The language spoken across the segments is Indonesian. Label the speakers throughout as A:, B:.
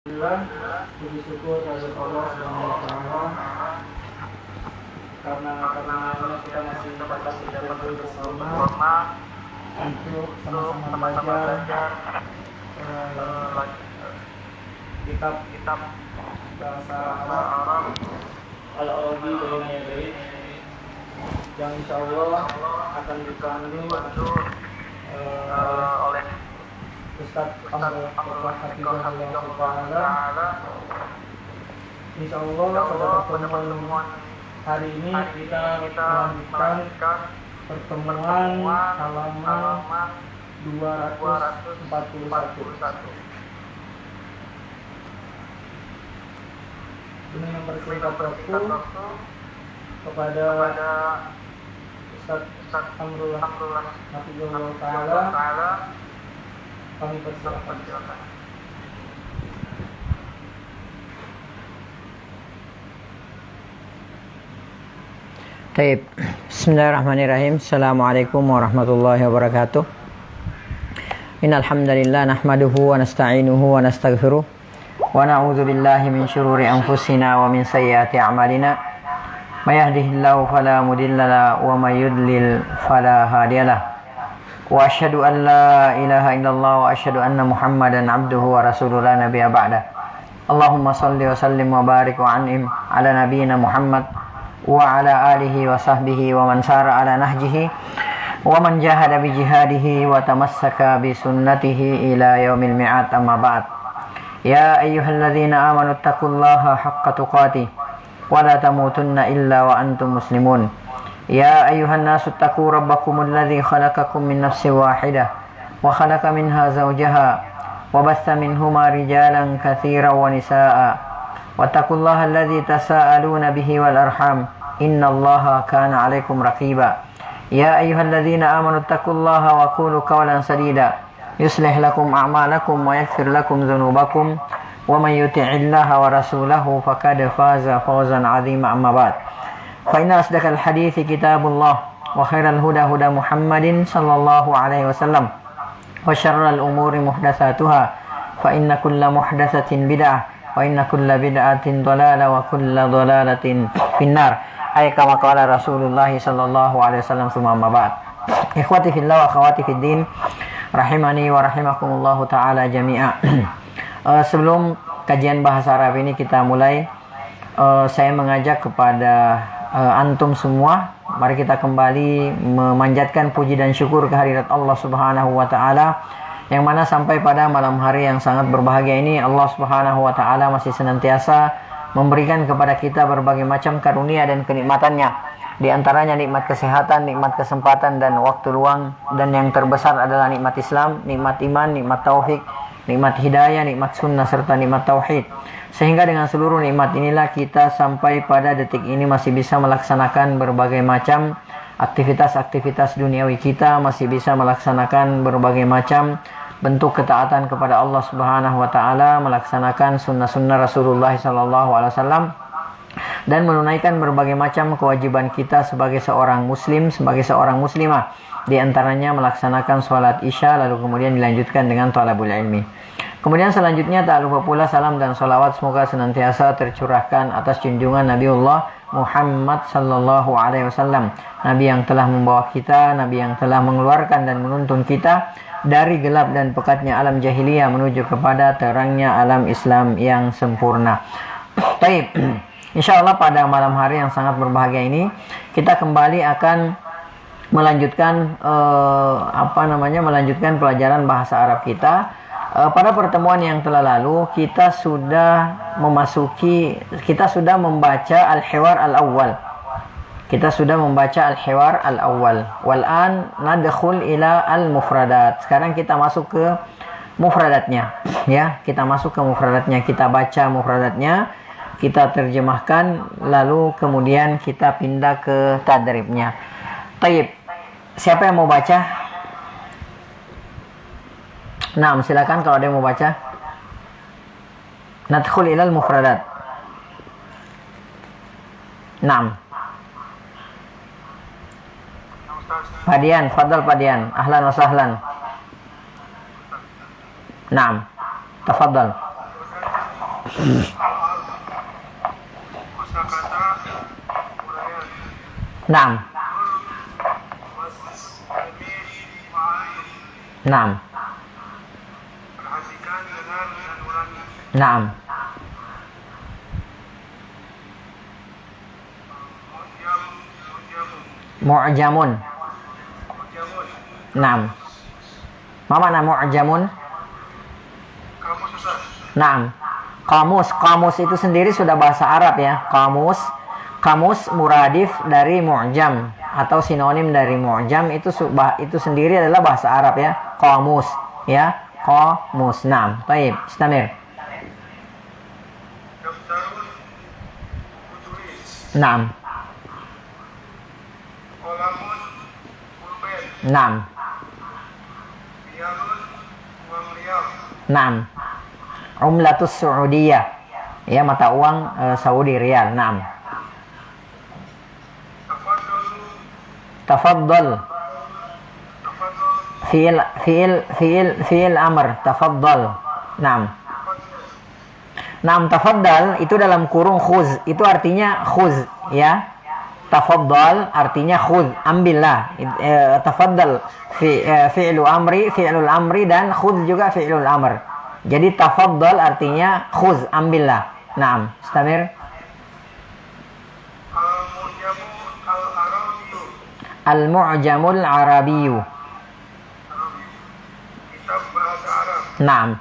A: Alhamdulillah, puji syukur kepada Allah Subhanahu wa taala karena kita masih dapat berkumpul bersama untuk sama-sama belajar kitab bahasa Arab Al-Arabi Baina Yadaih yang insyaallah akan dipandu oleh Ustaz Amrul Hafizahullah Ta'ala. Insyaallah pada pertemuan hari ini kita melanjutkan pertemuan halaman 241. Ini yang bersingkat waktu kepada Ustaz Amrul Hafizahullah Ta'ala. Kami persilakan.
B: Baik, bismillahirrahmanirrahim. Assalamualaikum warahmatullahi wabarakatuh. Innal hamdalillah nahmaduhu wa nasta'inuhu wa nastaghfiruh wa na'udzu billahi min syururi anfusina wa min sayyiati a'malina. May yahdihillahu fala mudilla lahu wa may yudlil fala hadiyalah. Wa asyhadu an la ilaha illallah wa asyhadu anna Muhammadan abduhu wa rasuluhu la nabiyya ba'da. Allahumma shalli wa sallim wa barik wa an'im ala nabiyyina Muhammad wa ala alihi wa sahbihi wa man sara ala nahjihi wa man jahada bi jihadihi wa tamassaka bi sunnatihi ila yaumil mi'ad, amma ba'd. Ya ayyuhalladzina amanu taqullaha haqqa tuqatih wa la tamutunna illa wa antum muslimun. Ya ayyuhan nasu taqu rabbakumul ladzi khalaqakum min nafsin wahidah wa khalaqa minha zawjaha wa batha minhuma rijalan katsiran wa nisaa'a wattaqullaha alladzi tasaaluna bihi wal arham innallaha kana 'alaikum raqiba. Ya ayyuhalladzina amanu taqullaha wa qulu qawlan sadida yuslih lakum a'malakum wa yaghfir lakum dzunubakum wa may yuti'illaha wa rasulahu faqad faza fawzan 'azima, amma ba'd. فإن أصدق الحديث كتاب الله وخير الهدى هدى محمد صلى الله عليه وسلم وشر الأمور محدثاتها فإن كل محدثة بدعة وإن كل بدعة ضلالة وكل ضلالة في النار أي كما قال رسول الله صلى الله عليه وسلم ثم أما بعد. إخوتي في الله وأخواتي في الدين rahimani wa rahimakumullahu ta'ala jami'a. Sebelum kajian bahasa Arab ini kita mulai, saya mengajak kepada antum semua, mari kita kembali memanjatkan puji dan syukur kehadirat Allah Subhanahu wa taala, yang mana sampai pada malam hari yang sangat berbahagia ini Allah Subhanahu wa taala masih senantiasa memberikan kepada kita berbagai macam karunia dan kenikmatannya. Di antaranya nikmat kesehatan, nikmat kesempatan dan waktu luang, dan yang terbesar adalah nikmat Islam, nikmat iman, nikmat taufik, nikmat hidayah, nikmat sunnah serta nikmat tauhid. Sehingga dengan seluruh nikmat inilah kita sampai pada detik ini masih bisa melaksanakan berbagai macam aktivitas-aktivitas duniawi kita, masih bisa melaksanakan berbagai macam bentuk ketaatan kepada Allah Subhanahu wa taala, melaksanakan sunnah-sunnah Rasulullah sallallahu alaihi wasallam, dan menunaikan berbagai macam kewajiban kita sebagai seorang muslim, sebagai seorang muslimah. Di antaranya melaksanakan sholat isya, lalu kemudian dilanjutkan dengan thalabul ilmi. Kemudian selanjutnya tak lupa pula salam dan salawat semoga senantiasa tercurahkan atas junjungan Nabiullah Muhammad sallallahu alaihi wasallam, Nabi yang telah membawa kita, Nabi yang telah mengeluarkan dan menuntun kita dari gelap dan pekatnya alam jahiliyah menuju kepada terangnya alam Islam yang sempurna. Baik, insyaallah pada malam hari yang sangat berbahagia ini kita kembali akan melanjutkan melanjutkan pelajaran bahasa Arab kita. Pada pertemuan yang telah lalu kita sudah membaca al-hiwar al-awwal. Kita sudah membaca al-hiwar al-awwal. Wal'an nadkhul ila al-mufradat. Sekarang kita masuk ke mufradatnya, ya. Kita masuk ke mufradatnya, kita baca mufradatnya, kita terjemahkan, lalu kemudian kita pindah ke tadribnya. Taib. Siapa yang mau baca? Nah, silakan kalau ada yang mau baca. Nadkhul ilal mufradat. Naam. Padian, fadal Padian. Ahlan wa sahlan. Naam. Tafadhal.
C: Kosakata uraian.
B: Naam. Naam.
C: Perhatikan, dengar, dan ulangi.
B: Naam. Mu'jamun. Naam. Ma makna mu'jamun?
C: Kamus Ustaz.
B: Naam. Kamus itu sendiri sudah bahasa Arab ya. Kamus muradif dari mu'jam atau sinonim dari mu'jam itu sendiri adalah bahasa Arab ya. Kamus ya. Kamus. Naam. Baik, istamir.
C: Daftarun, buku tulis.
B: Naam.
C: Kolamun, pulpen.
B: Naam.
C: Riyalun, uang rial.
B: Naam. Umlatus Saudiyah. Ya, mata uang Saudi rial. Naam.
C: Tafaddolu,
B: Tafaddal. Fi'il amr. Tafaddal. Naam. Naam, tafaddal itu dalam kurung khuz. Itu artinya khuz ya. Tafaddal artinya khuz, ambillah. Tafaddal fi'lul amri dan khuz juga fi'lul amr. Jadi tafaddal artinya khuz, ambillah. Naam, istamir.
C: Al-Mu'jamu
B: Al-Mu'jamul
C: Al-Arabiyyu.
B: Arabiyyu.
C: Kitab bahasa Arab.
B: Naam.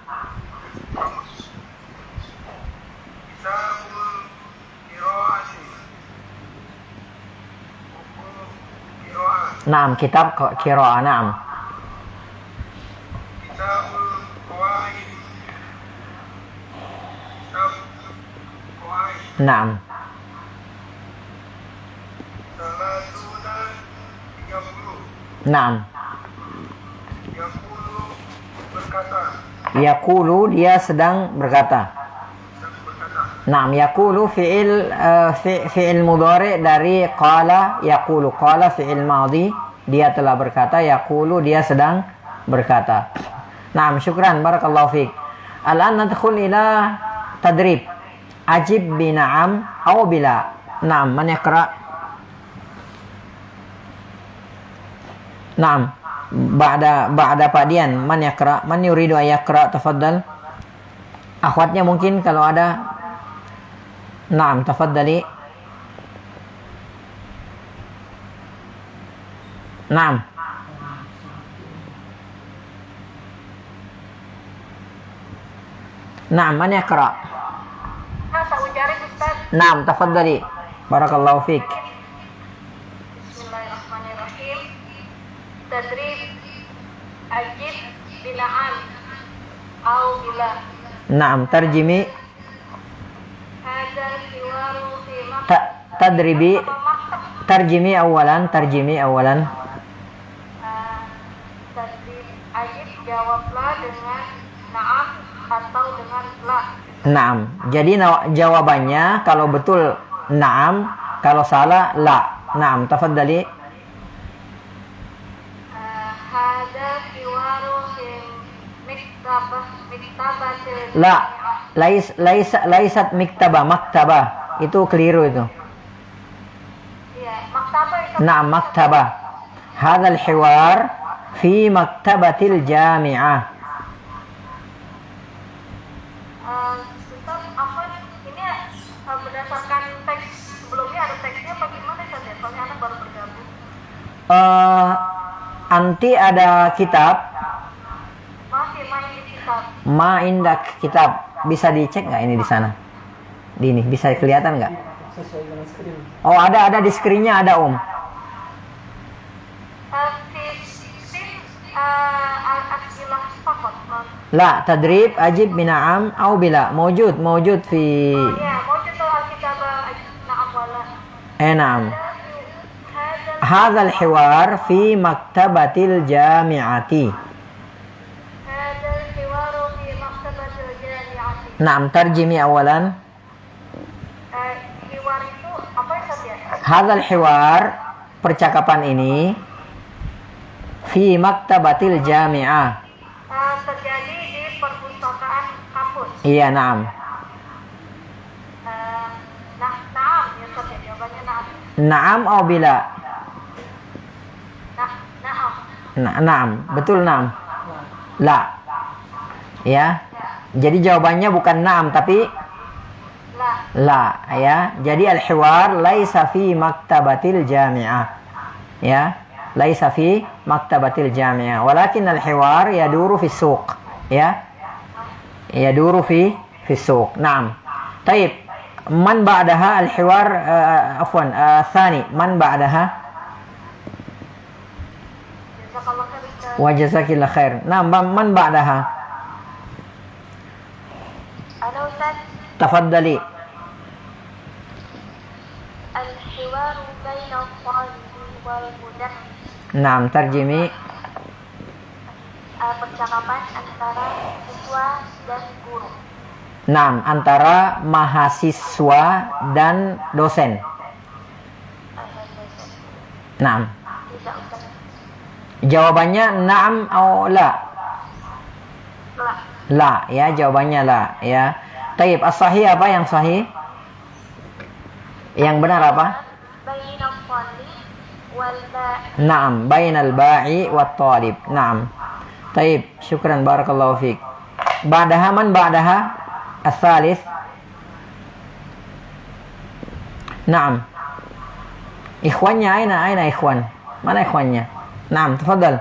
C: Kamus. Kitabul Qiraati. Buku Qiraat.
B: Naam, kitab qiraah. Naam.
C: Kitabul Qawaid. Kitab Qawaid.
B: Naam.
C: Salatuna 30.
B: Naam.
C: Yaqulu berkata.
B: Yaqulu dia sedang berkata. Naam, yaqulu fi'il mudhari dari qala yaqulu. Qala fi'il madhi, dia telah berkata. Yaqulu dia sedang berkata. Naam, syukran, barakallahu fiik. Al-an nadkhul ila tadrib. Ajib bi na'am aw bila. Naam, man yaqra? Naam. Ba'da Pak Dian, man yaqra? Man yuridu ay yaqra? Tafaddal. Akhwatnya mungkin kalau ada. Naam, tafaddali. Naam. Naam, man yaqra?
D: Saya ucari Ustaz.
B: Naam, tafaddali. Barakallahu fiik.
D: Bismillahirrahmanirrahim. Tadrib ajib bina'an au bila.
B: Naam, tarjimi.
D: Hadal hiwaru fi
B: Tadribi.
D: maktab.
B: Tarjimi awalan. Tarjimi awalan.
D: Tadrib ajib jawablah dengan na'am atau dengan la.
B: Naam. Jadi jawabannya kalau betul naam, kalau salah la. Naam, tafaddali.
D: Hadal hiwaru fi miktabatil
B: La. Laisat maktaba. Itu keliru itu.
D: Iya, maktabah itu.
B: Naam, maktaba. Hadzal hiwar fi maktabatil jami'ah.
D: Ustaz, apa ini berdasarkan teks sebelumnya ada teksnya apa gimana Ustaz ya? Soalnya anak baru bergabung.
B: Anti ada kitab.
D: Masih main di kitab.
B: Ma indak kitab. Bisa dicek nggak ini di sana? Di ini bisa kelihatan nggak?
A: Sesuai dengan screen.
B: Oh, ada di screen-nya ada
D: Al-As'ilah fakot.
B: La, tadrib ajib bina'am au bila. Mawjud fi.
D: Ya, mau contoh Alkitab na'am wala.
B: Naam. Hadzal hiwar fi maktabatil jami'ati.
D: Hadal hiwaru fi maktabatil jami'ati.
B: Naam, tarjimi awalan.
D: Hiwar itu apa ya Ustaz ya?
B: Hadzal hiwar, percakapan ini fi maktabatil jami'ah.
D: Terjadi di perpustakaan kampus.
B: Iya, naam. Naam atau bila?
D: Naam.
B: Naam, betul naam. La. Ya. Jadi jawabannya bukan naam tapi la, ya. Jadi al-hiwar laisa fi maktabatil jami'ah. Ya, laisa fi maktabatil jami'ah, walakin al-hiwar yaduru fi suq. Ya. Yaduru fi suq. Naam. Taib. Man ba'daha al-hiwar afwan, thani. Man ba'daha?
D: Jazakallah khair Ustaz.
B: Wa jazakillah khair. Naam, man ba'daha?
D: Ada Ustaz.
B: Tafaddali.
D: Al-hiwaru baina al-talibi wal mudarris.
B: Naam, tarjimi.
D: Percakapan antara siswa dan guru.
B: Naam, antara mahasiswa dan dosen. Naam.
D: Tidak Ustaz.
B: Jawabannya naam atau la?
D: La.
B: La, ya, jawabannya la, ya. Taib, as-sahih apa yang sahih? Yang benar apa?
D: Baina al-talib wal ba'i.
B: Naam, bainal ba'i wat talib. Naam. Taib, syukran barakallahu fiik. Ba'daha man ba'daha? As-salis. Naam. Ikhwannya aina ikhwan? Mana ikhwannya? Naam, tafadhal.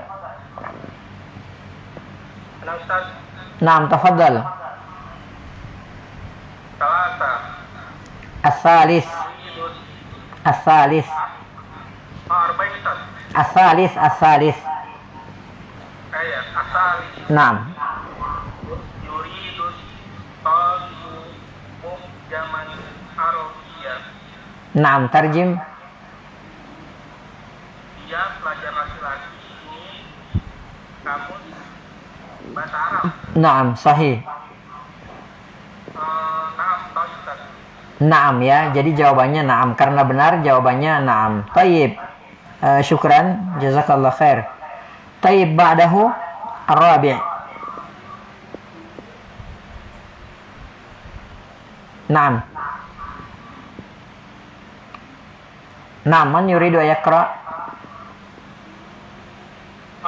C: Ana Ustaz.
B: Naam, tafadhal.
C: Salasa.
B: As-salis.
C: Yuriyus.
B: As-salis.
C: Arba'in Ustaz.
B: As-salis. As-salis.
C: Ayat asali.
B: Naam.
C: Yuridus. Talibu. Muhjaman. Arabiyah.
B: Naam, tarjim.
C: Dia pelajar laki-laki ini kamus bahasa Arab.
B: Naam, sahih.
C: Naam, tahu Ustaz.
B: Naam, ya. Jadi jawabannya naam. Karena benar jawabannya naam. Tayyib. Syukran. Jazakallah khair. Tayyib, ba'dahu ar-rabi'. Naam. Naam, man yuridu ayakra?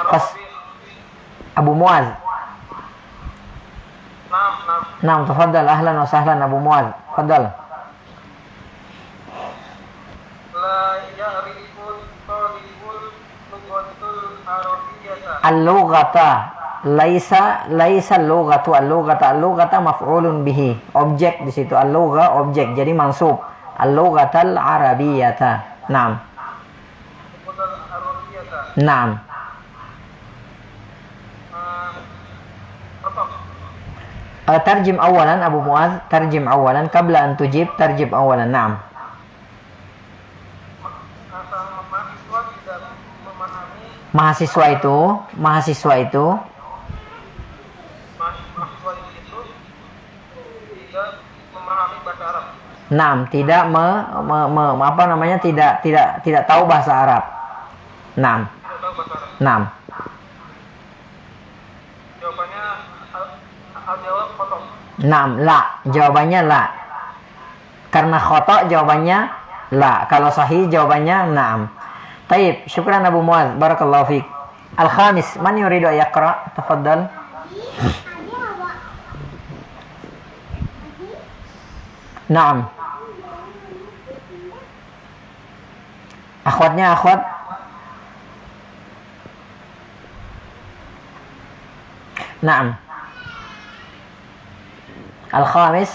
C: Arabi.
B: Abu Muaz.
C: Naam, naam.
B: Naam, tafadhal. Ahlan wa sahlan Abu Muaz. Tafadhal.
C: La ya'riful talibul lughatul arabiyyata.
B: Al-lughata. Laisa al-lughatu. Al-lughata maf'ulun bihi. Objek di situ. Al-lugha objek. Jadi mansub. Al-lughatal arabiyyata. Naam.
C: Lughatul arabiyyata.
B: Naam.
C: Apa?
B: Tarjim awalan Abu Muaz. Tarjim awalan. Qabla an tujib. Tarjim awalan. Naam.
C: Asal mahasiswa tidak memahami
B: Mahasiswa itu
C: mahasiswa itu tidak memahami bahasa Arab.
B: naam, tidak apa namanya? Tidak tahu bahasa Arab. Naam.
C: Tidak tahu bahasa Arab.
B: Naam.
C: Jawabannya al-jawab kosong.
B: Naam, la. Jawabannya la. Karena khata jawabannya la. Kalau sahih jawabannya naam. Taib, syukran Abu Muaz. Barakallahu fiik. Al-khamis, man yuridu ayaqra? Tafadhal. Naam. Akhwatnya akhwat. Naam. Al-khamis.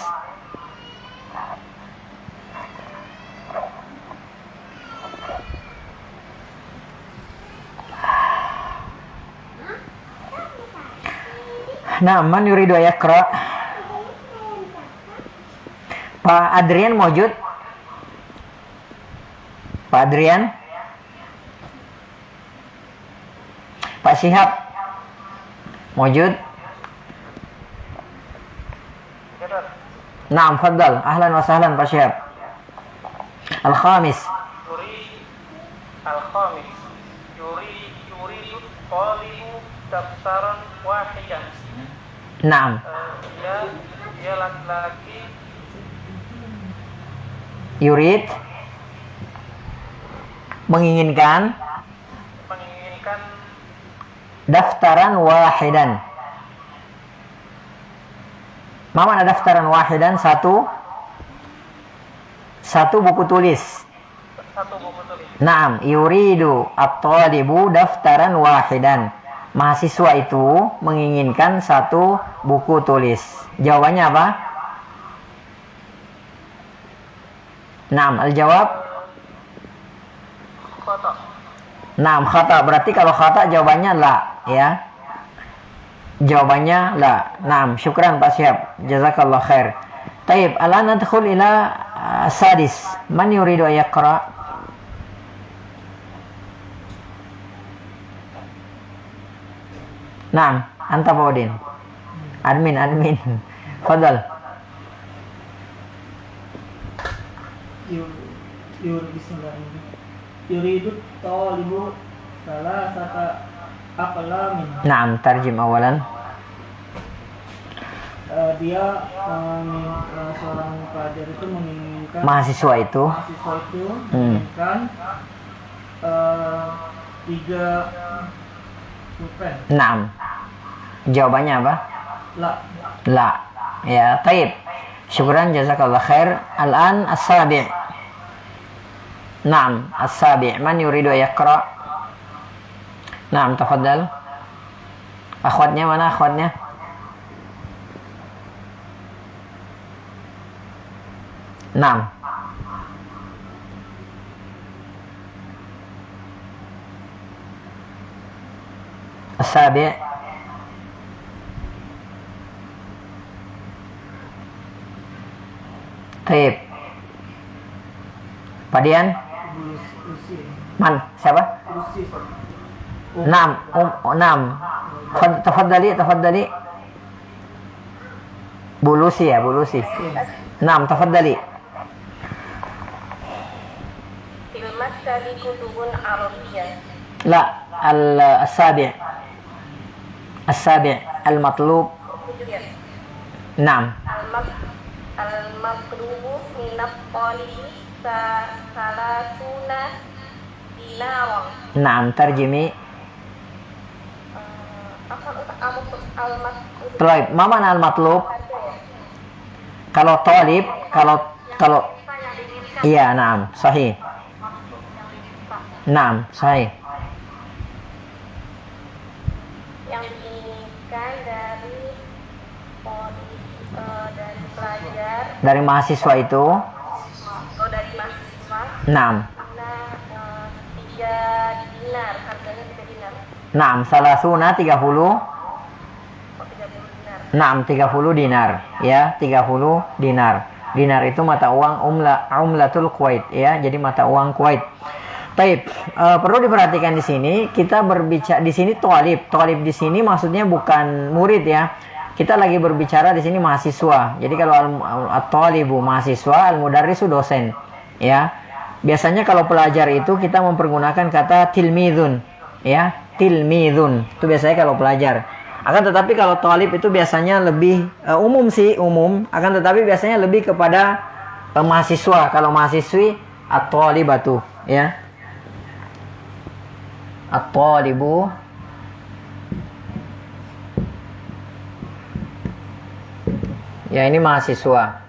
B: Naam, man yuridu ayaqra? Pak Adrian mawjud? Pak Adrian? Pak Syihab? Mawjud? Naam, faddal. Ahlan wa sahlan Pak Syihab. Al-khamis.
C: Al-khamis. Yuridu talibu daftaran wahidan.
B: Naam.
C: Dia laki-laki
B: Yurid menginginkan
C: menginginkan
B: daftaran wahidan. Ma mana daftaran wahidan? Satu buku tulis.
C: satu buku tulis.
B: Naam, yuridu at-talibu daftaran wahidan. Mahasiswa itu menginginkan satu buku tulis. Jawabannya apa? Naam, al-jawab?
C: Khata.
B: Naam, khata. Berarti kalau khata jawabannya la, ya. Jawabannya la. Naam, syukran Pak Syihab. Jazakallah khair. Taib, alana nadkhul ila sadis. Man yuridu an yaqra? Naam, anta Pak Udin. Admin. Fadal.
A: Bismillahirrahmanirrahim. Yuridu talibu salasata aqlamin.
B: Naam, tarjim awalan.
A: Dia seorang pelajar itu menginginkan
B: Mahasiswa itu
A: menginginkan 3 pulpen.
B: Naam. Jawabannya apa? La. Ya, taib. Syukran, jazakallah khair. Al-an as-sabi'. Naam, as-sabi'. Man yuridu an yaqra? Naam, tafaddal. Akhwatnya mana akhwatnya? Naam. As-sabi'. Taib. Padian? Man? Siapa? Naam. Naam. Tafaddali. Bulusi ya, Bulusi. Naam, tafaddali.
D: Filmat dari kutubun Arabiyah.
B: La, al-sabi'. As-sabi' al-matlub. Naam.
D: Al-maqlubu minat talibi salasuna dinaran.
B: Naam, tarjimi.
D: Al-maqlub
B: Taib. Ma mana al-matlub? Kalau talib, kalau iya, naam, sahih. Naam, sahih.
D: yang diinginkan dari pelajar
B: Dari mahasiswa itu,
D: atau dari mahasiswa.
B: naam.
D: Nah, 3 dinar, harganya 3 dinar.
B: Naam, salasuna 30.
D: Oh, 30 dinar.
B: Naam, 30 dinar, ya, 30 dinar. Dinar itu mata uang umlatul Kuwait, ya, jadi mata uang Kuwait. Taib, perlu diperhatikan di sini, kita berbicara di sini thalib. Thalib di sini maksudnya bukan murid ya. Kita lagi berbicara di sini mahasiswa. Jadi kalau at-thalibu mahasiswa, al-mudarrisu dosen, ya. Biasanya kalau pelajar itu kita mempergunakan kata tilmidun, ya, tilmidun. Itu biasanya kalau pelajar. Akan tetapi kalau thalib itu biasanya lebih umum sih, umum. Akan tetapi biasanya lebih kepada mahasiswa. Kalau mahasiswi at-thalibatu, ya. At-thalibu ya, ini mahasiswa.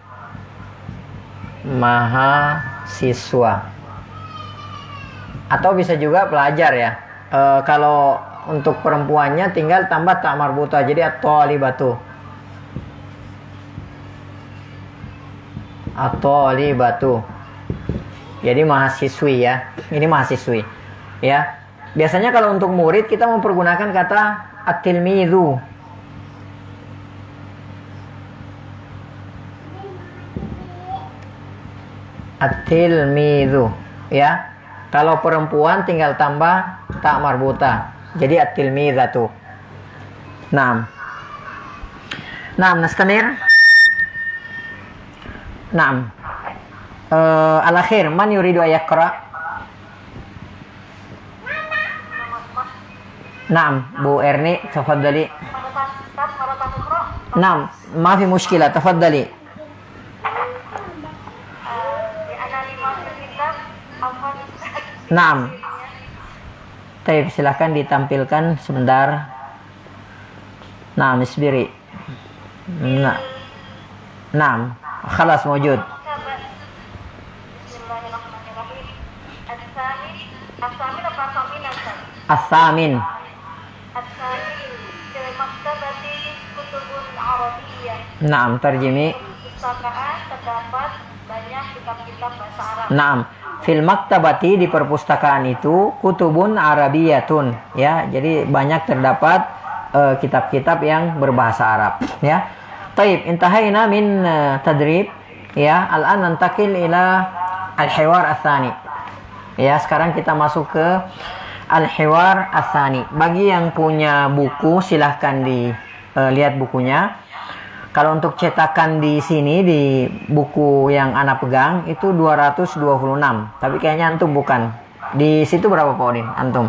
B: Atau bisa juga pelajar ya. Kalau untuk perempuannya tinggal tambah tak marbuta, jadi at-thalibatu. At-thalibatu. Jadi mahasiswi ya. Ini mahasiswi. Ya. Biasanya kalau untuk murid kita mempergunakan kata at-tilmidhu. At-tilmidhu, ya. Kalau perempuan tinggal tambah tak marbuta. Jadi at-tilmidhatu. Naam. Naam, nastamir. Naam. Al-akhir, man yuridu an yaqra? Naam, Bu Erni, tafaddali. Naam, ma fi mushkilah, tafaddali. Naam. Taib, silahkan ditampilkan sebentar. Naam, isbiri. Naam, khalas mawjud.
D: Bismillahirrahmanirrahim. As-samin apa samin asal?
B: As-samin.
D: As-samin fil maktabati kutubun Arabiyyah.
B: Naam, terjemi.
D: Perpustakaan terdapat banyak kitab-kitab bahasa Arab.
B: Naam. Fil maktabati, di perpustakaan itu, kutubun arabiyatun, ya. Jadi banyak terdapat kitab-kitab yang berbahasa Arab, ya. Taib, intahaina min tadrib, ya. Al-an nantakil ila al-hiwar ats-tsani. Ya, sekarang kita masuk ke al-hiwar ats-tsani. Bagi yang punya buku silahkan dilihat bukunya. Kalau untuk cetakan di sini, di buku yang Ana pegang itu 226. Tapi kayaknya antum bukan. Di situ berapa Pak Odin? Antum?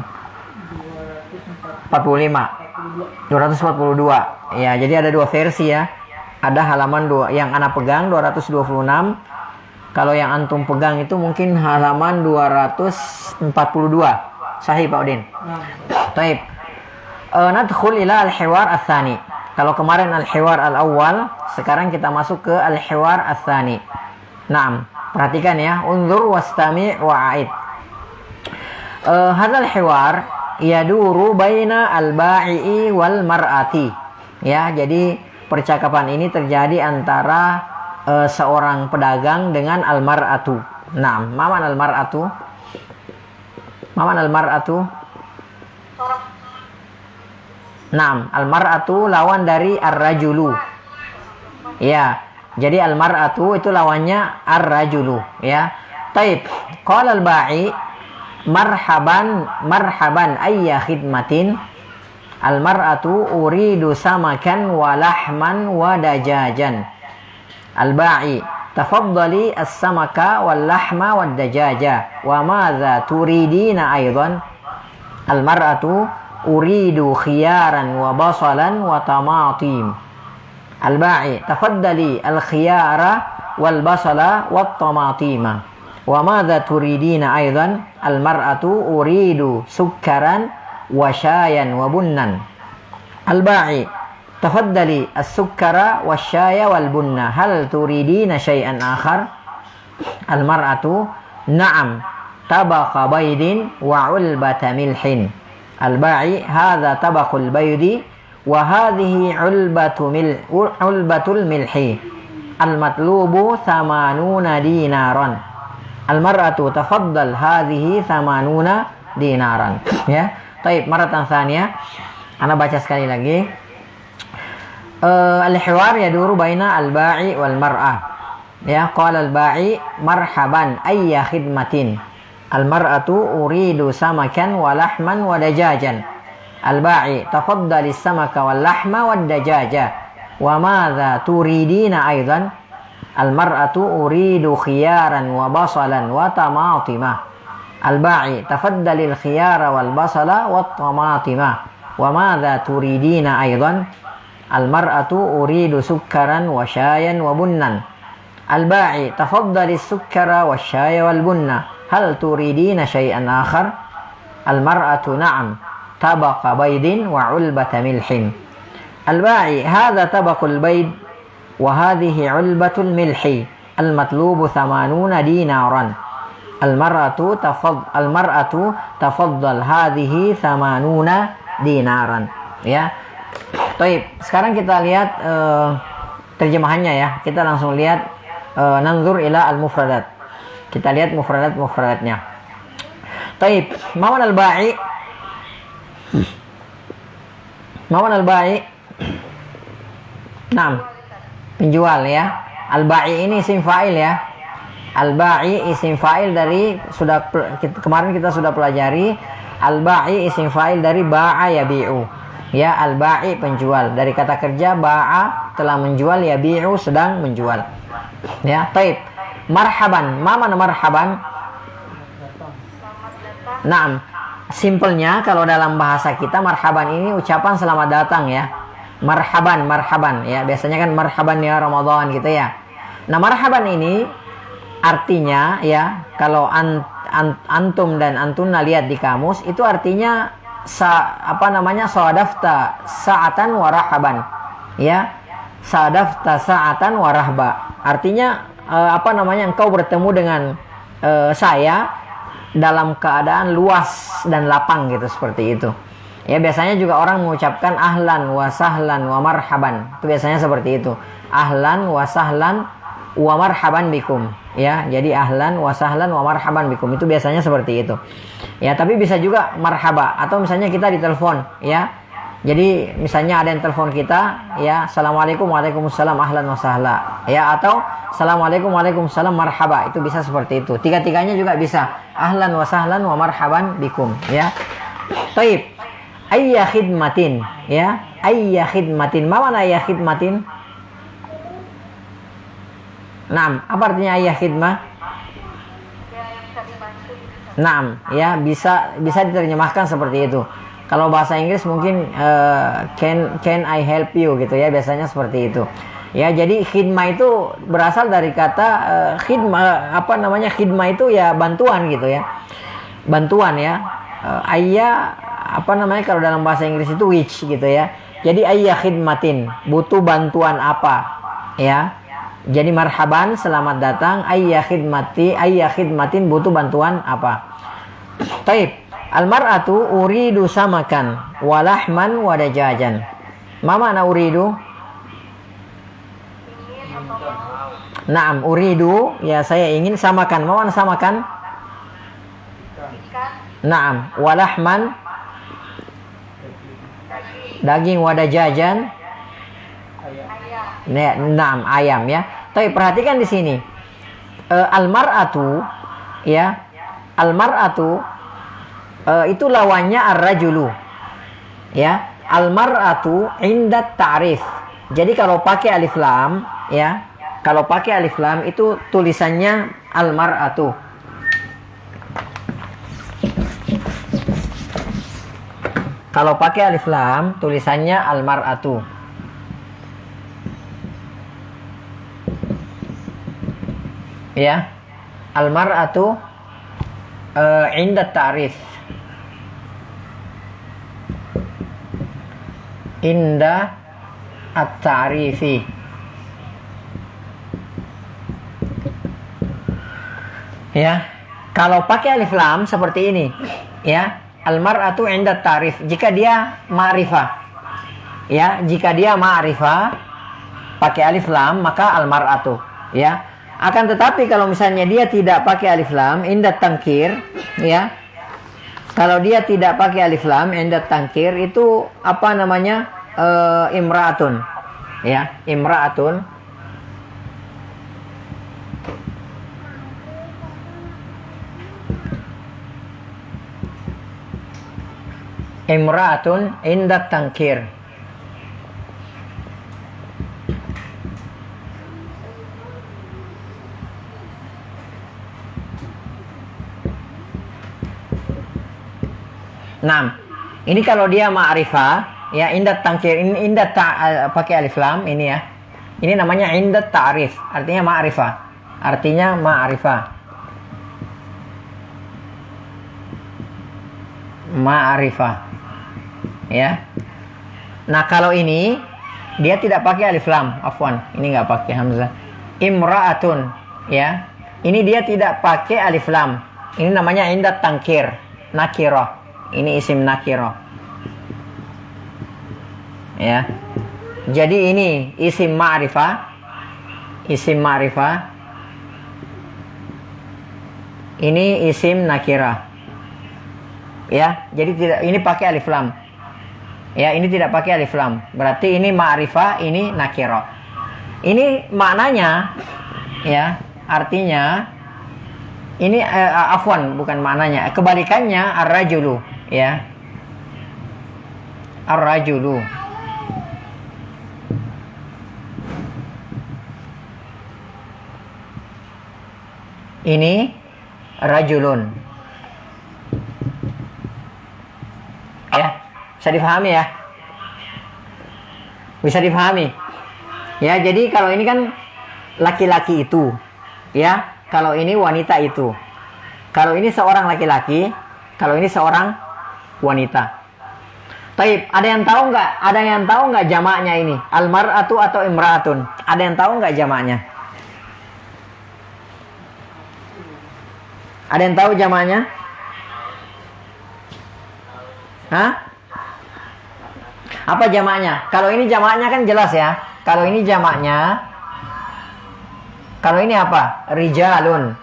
B: 45. 242. Ya, jadi ada dua versi ya. Ada halaman yang Ana pegang 226. Kalau yang antum pegang itu mungkin halaman 242. Sahih Pak Odin? Taib. Nadkhul ila al-hiwar ats-tsani. Kalau kemarin al-hiwar al-awwal, sekarang kita masuk ke al-hiwar ats-tsani. Naam, perhatikan ya. Unzur wastami' wa'id. Hadzal hiwar yaduru baina al-ba'i wal mar'ati. Ya, jadi percakapan ini terjadi antara seorang pedagang dengan al-mar'atu. Naam, maman al-mar'atu? Maman al-mar'atu? Naam, al-mar'atu lawan dari ar-rajulu. Ya, jadi al-mar'atu itu lawannya ar-rajulu, ya. Taib, qala al-ba'i marhaban ayya khidmatin. Al-mar'atu uridu samakan wa lahman wa dajajan. Al-ba'i tafaddali as-samaka wal lahma wad dajaja. Wa madza turidina aidan? Al-mar'atu uridu khiyaran wa basalan wa tamatim. Al-ba'i tafaddali al-khiyara wal basala wat tamatima. Wa madza turidina aidan? Al-mar'atu uridu sukkaran wa syayan wa bunnan. Al-ba'i tafaddali as-sukkara wasyaya wal bunna. Hal turidina syai'an akhar? Al-mar'atu na'am tabaqa baydin wa ulbata milhin. Al-ba'i hadza tabaqul baydi wa hadhihi ulbatul milhi. Al-matlubu 80 dinaran. Al-mar'atu tafaddal hadhihi 80 dinaran. Ya. Baik, maratan tsaniyah. Ana baca sekali lagi. Al-hiwar yaduru baina al-ba'i wal mar'ah. Ya, qala al-ba'i marhaban ayya khidmatin. Al-mar'atu uridu samakan wa lahman wa dajajan. Al-ba'i tafaddali samaka wal lahma wad dajaja. Wa madza turidina aidan? Al-mar'atu uridu khiyaran wa basalan wa tamatima. Al-ba'i tafaddali al-khiyara wal basala wat tamatima. Wa madza turidina aidan? Al-mar'atu uridu sukkaran wa syayan wa bunnan. Al-ba'i tafaddali as-sukkara wasyaya wal bunna. Hal turidina syai'an akhar? Al-mar'atu na'am tabaqa baydin wa ulbata milhin. Al-ba'i hadza tabaqul bayd wa hadhihi ulbatul milhi. Al-matlubu 80 dinaran. Al-mar'atu tafaddal hadhihi 80 dinaran. Ya. Baik, sekarang kita lihat terjemahannya ya. Kita langsung lihat nanzur ila al-mufradat. Kita lihat mufradatnya. Taib, mawan al-ba'i. Mawan al-ba'i. Naam. Penjual ya. Al-ba'i ini isim fa'il ya. Al-ba'i isim fa'il dari kemarin kita sudah pelajari. Al-ba'i isim fa'il dari ba'a yabi'u. Ya, al-ba'i penjual. Dari kata kerja ba'a telah menjual, yabi'u sedang menjual. Ya, taib. Marhaban, ma mana marhaban? Naam. Simpelnya kalau dalam bahasa kita marhaban ini ucapan selamat datang ya. Marhaban ya. Biasanya kan marhaban ya Ramadan gitu ya. Nah, marhaban ini artinya ya, kalau antum dan antuna lihat di kamus itu artinya sadafta sa'atan wa rahaban. Ya. Sadafta sa'atan wa rahba. Artinya engkau bertemu dengan saya dalam keadaan luas dan lapang gitu, seperti itu. Ya, biasanya juga orang mengucapkan ahlan wa sahlan wa marhaban. Itu biasanya seperti itu. Ahlan wa sahlan wa marhaban bikum. Ya, jadi ahlan wa sahlan wa marhaban bikum. Itu biasanya seperti itu. Ya, tapi bisa juga marhaba, atau misalnya kita ditelepon, ya. Jadi misalnya ada yang telepon kita, ya, assalamualaikum, waalaikumsalam, ahlan wa sahla, ya, atau assalamualaikum, waalaikumsalam, marhaba. Itu bisa seperti itu. Tiga-tiganya juga bisa. Ahlan wa sahlan wa marhaban bikum, ya. Taib. Ayya khidmatin, ya. Ayya khidmatin. Ma mana ayya khidmatin? Naam, apa artinya ayya khidmah? Naam, ya, bisa diterjemahkan seperti itu. Kalau bahasa Inggris mungkin can I help you gitu ya, biasanya seperti itu. Ya, jadi khidmah itu berasal dari kata khidmah, khidmah itu ya bantuan gitu ya. Bantuan ya. Kalau dalam bahasa Inggris itu which gitu ya. Jadi ayya khidmatin, butuh bantuan apa? Ya. Jadi marhaban, selamat datang, ayya khidmatin, butuh bantuan apa? Taib. Al-mar'atu uridu samakan walahman wadajajan. Ma mana uridu? Naam, uridu, ya saya ingin, samakan. Ma mana samakan? Naam, walahman, daging, wadajajan. Naam, ayam ya. Tapi perhatikan di sini. Al-mar'atu, ya. Al-mar'atu itu lawannya ar-rajulu. Ya, al-mar'atu inda ta'rif. Jadi kalau pakai alif lam, ya, kalau pakai alif lam itu tulisannya al-mar'atu. Kalau pakai alif lam tulisannya al-mar'atu. Ya, al-mar'atu inda ta'rif. Inda at-ta'rifi. Ya, kalau pakai alif lam seperti ini, ya, al-mar'atu inda ta'rif. Jika dia ma'rifah, ya, jika dia ma'rifah pakai alif lam maka al-mar'atu, ya. Akan tetapi kalau misalnya dia tidak pakai alif lam inda tangkir, ya. Kalau dia tidak pakai alif lam inda tangkir itu imra'atun. Ya, imra'atun. Imra'atun inda tangkir. Nah, ini kalau dia ma'rifah, ya, indat tangkir, ini pakai alif lam ini ya. Ini namanya indat ta'rif, artinya ma'rifah. Artinya ma'rifah. Ma'rifah. Ya. Nah, kalau ini dia tidak pakai alif lam, afwan. Ini nggak pakai hamzah. Imra'atun, ya. Ini dia tidak pakai alif lam. Ini namanya indat tangkir, nakirah. Ini isim nakirah. Ya. Jadi ini isim ma'rifah. Isim ma'rifah. Ini isim nakirah. Ya, jadi tidak, ini pakai alif lam. Ya, ini tidak pakai alif lam. Berarti ini ma'rifah, ini nakirah. Ini maknanya, ya, artinya ini afwan, bukan maknanya. Kebalikannya ar-rajulu, ya. Ar-rajulu. Ini rajulun. Ya, bisa dipahami ya? Bisa dipahami. Ya, jadi kalau ini kan laki-laki itu, ya. Kalau ini wanita itu. Kalau ini seorang laki-laki, kalau ini seorang wanita. Taib, ada yang tahu nggak? Ada yang tahu nggak jamaknya ini? Almar'atu atau imra'atun? Ada yang tahu nggak jamaknya? Ada yang tahu jamaknya? Hah? Apa jamaknya? Kalau ini jamaknya kan jelas ya. Kalau ini jamaknya, kalau ini apa? Rijalun.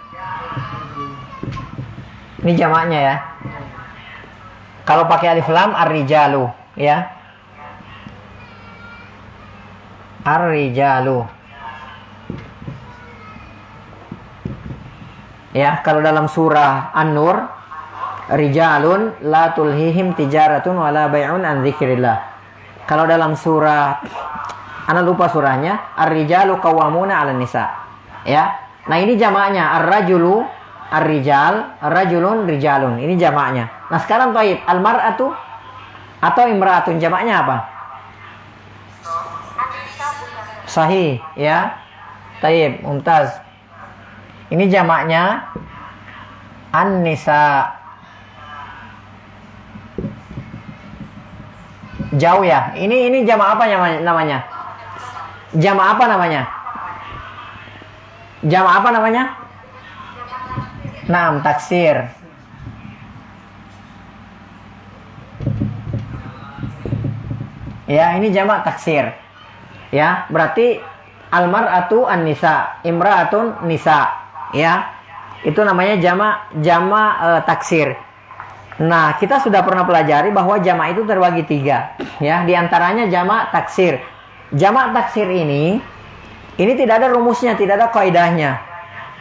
B: Ini jamaknya ya. Kalau pakai alif lam ar-rijalu ya. Ar-rijalu. Ya, kalau dalam surah An-Nur, rijalun la tulhihim tijaratun wala bai'un an dzikrillah. Kalau dalam surah, ana lupa surahnya, ar-rijalu qawwamuna 'alan nisa. Ya. Nah, ini jamaknya ar-rajulu ar-rijal, ar-rajulun rijalun. Ini jamaknya. Nah, sekarang taib, al-mar'atu atau imra'atun jamaknya apa? Sahih, ya. Taib, mumtaz. Ini jamaknya an-nisa. Jauh ya. Ini jamak apa namanya? Jamak apa namanya? Jamak apa namanya? Naam, taksir. Ya, ini jamak taksir. Ya, berarti almar'atu an-nisa, imra'atun nisa. Ya. Itu namanya jamak taksir. Nah, kita sudah pernah pelajari bahwa jamak itu terbagi 3. Ya, di antaranya jamak taksir. Jamak taksir ini tidak ada rumusnya, tidak ada kaidahnya.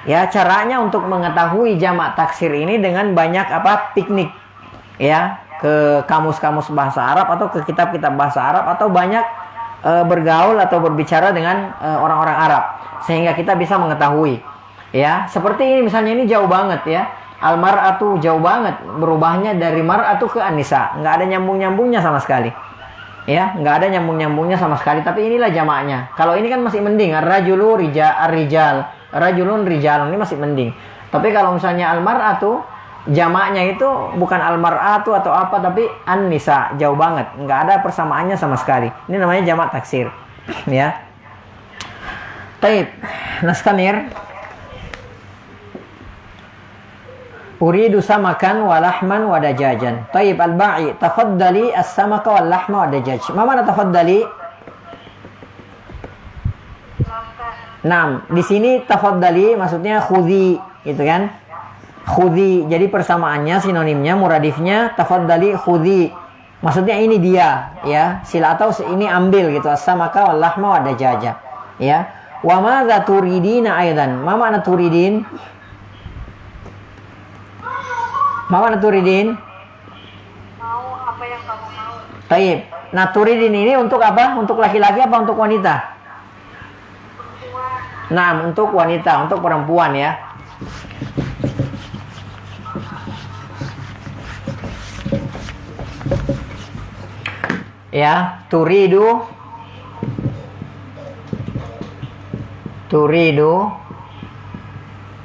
B: Ya, caranya untuk mengetahui jamak taksir ini dengan banyak piknik. Ya, ke kamus-kamus bahasa Arab atau ke kitab-kitab bahasa Arab atau banyak bergaul atau berbicara dengan orang-orang Arab sehingga kita bisa mengetahui. Ya, seperti ini misalnya, ini jauh banget ya. Al-mar'atu jauh banget, berubahnya dari mar'atu ke an-nisa, nggak ada nyambung-nyambungnya sama sekali. Ya, nggak ada nyambung-nyambungnya sama sekali, tapi inilah jamaknya. Kalau ini kan masih mending, ar-rajulu ar-rijal, rajulun rijalun, ini masih mending. Tapi kalau misalnya al-mar'atu, jamaknya itu bukan al-mar'atu atau apa, tapi an-nisa, jauh banget, nggak ada persamaannya sama sekali. Ini namanya jamak taksir. Ya. Taib, nastamir. Uridu samakan wa lahman wa dajajan. Taib al-ba'i, tafaddali as-samaka wal lahma wa dajaj. Ma mana tafaddali? Naam, di sini tafaddali maksudnya khudhi, gitu kan? Khudhi. Jadi persamaannya, sinonimnya, muradifnya tafaddali khudhi. Maksudnya ini dia, ya. Sila atau ini ambil gitu. As-samaka wal lahma wa dajaja. Ya. Wa madza turidina aidan? Ma mana turidin? Mama naturidin?
D: Mau apa yang kamu mau.
B: Taib. Naturidin ini untuk apa? Untuk laki-laki apa untuk wanita?
D: Perempuan.
B: Nah, untuk wanita, untuk perempuan ya. Ya, turidu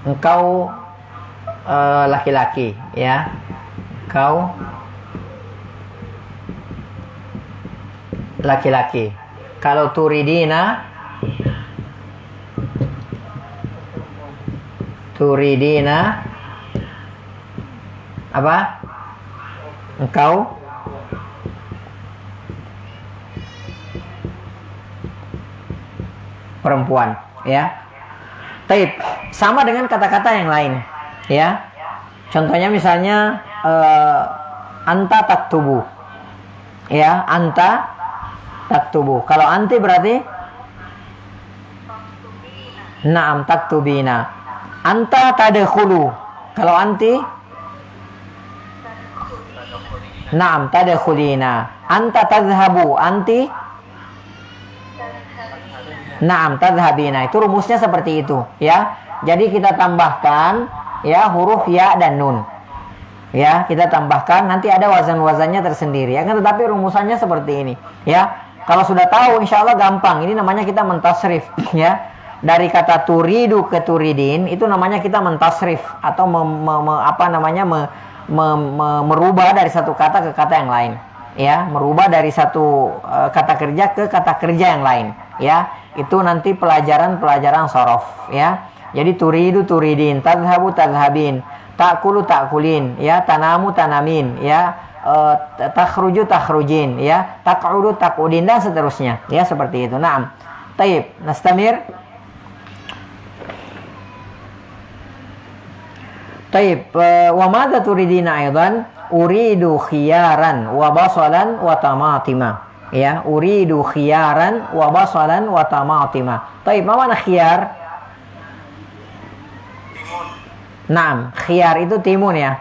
B: engkau laki-laki ya, kau laki-laki. Kalau turidina apa? Engkau perempuan ya. Taib, sama dengan kata-kata yang lain. Ya, contohnya misalnya anta taktubu, ya, anta taktubu. Kalau anti berarti naam taktubina. Anta tadkhulu. Kalau anti naam tadkhulina. Anta tadhhabu. Anti naam tadhhabina. Itu rumusnya seperti itu, ya. Jadi kita tambahkan ya huruf ya dan nun. Ya, kita tambahkan, nanti ada wazan-wazannya tersendiri. Ya kan, tetapi rumusannya seperti ini. Ya, kalau sudah tahu insya Allah gampang. Ini namanya kita mentasrif. Ya, dari kata turidu ke turidin itu namanya kita mentasrif atau merubah dari satu kata ke kata yang lain. Ya, merubah dari satu kata kerja ke kata kerja yang lain. Ya, itu nanti pelajaran shorof. Ya, jadi turidu turidin, tadhabu tadhabin, ta'kulu ta'kulin, ya, tanamu tanamin, ya, takhruju takhrujin, ya, taq'udu taq'udin dan seterusnya. Ya, seperti itu. Naam. Taib, nastamir. Taib, wa madza turidina aidan? Uridu khiyaran wa basalan wa tamatima. Ya, uridu khiyaran wa basalan wa tamatima. Taib, ma mana khiyar? Naam, khiyar itu timun ya.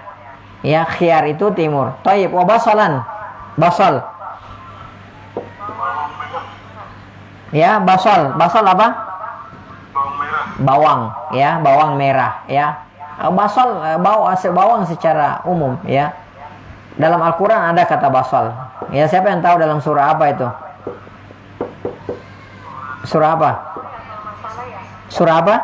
B: Ya, khiyar itu timur. Taib, wa basalan. Basal. Ya, basal. Basal apa?
C: Bawang merah.
B: Bawang, ya, bawang merah, ya. Basal bawang secara umum, ya. Dalam Al-Quran ada kata basal. Ya, siapa yang tahu dalam surah apa itu? Surah apa? Surah apa?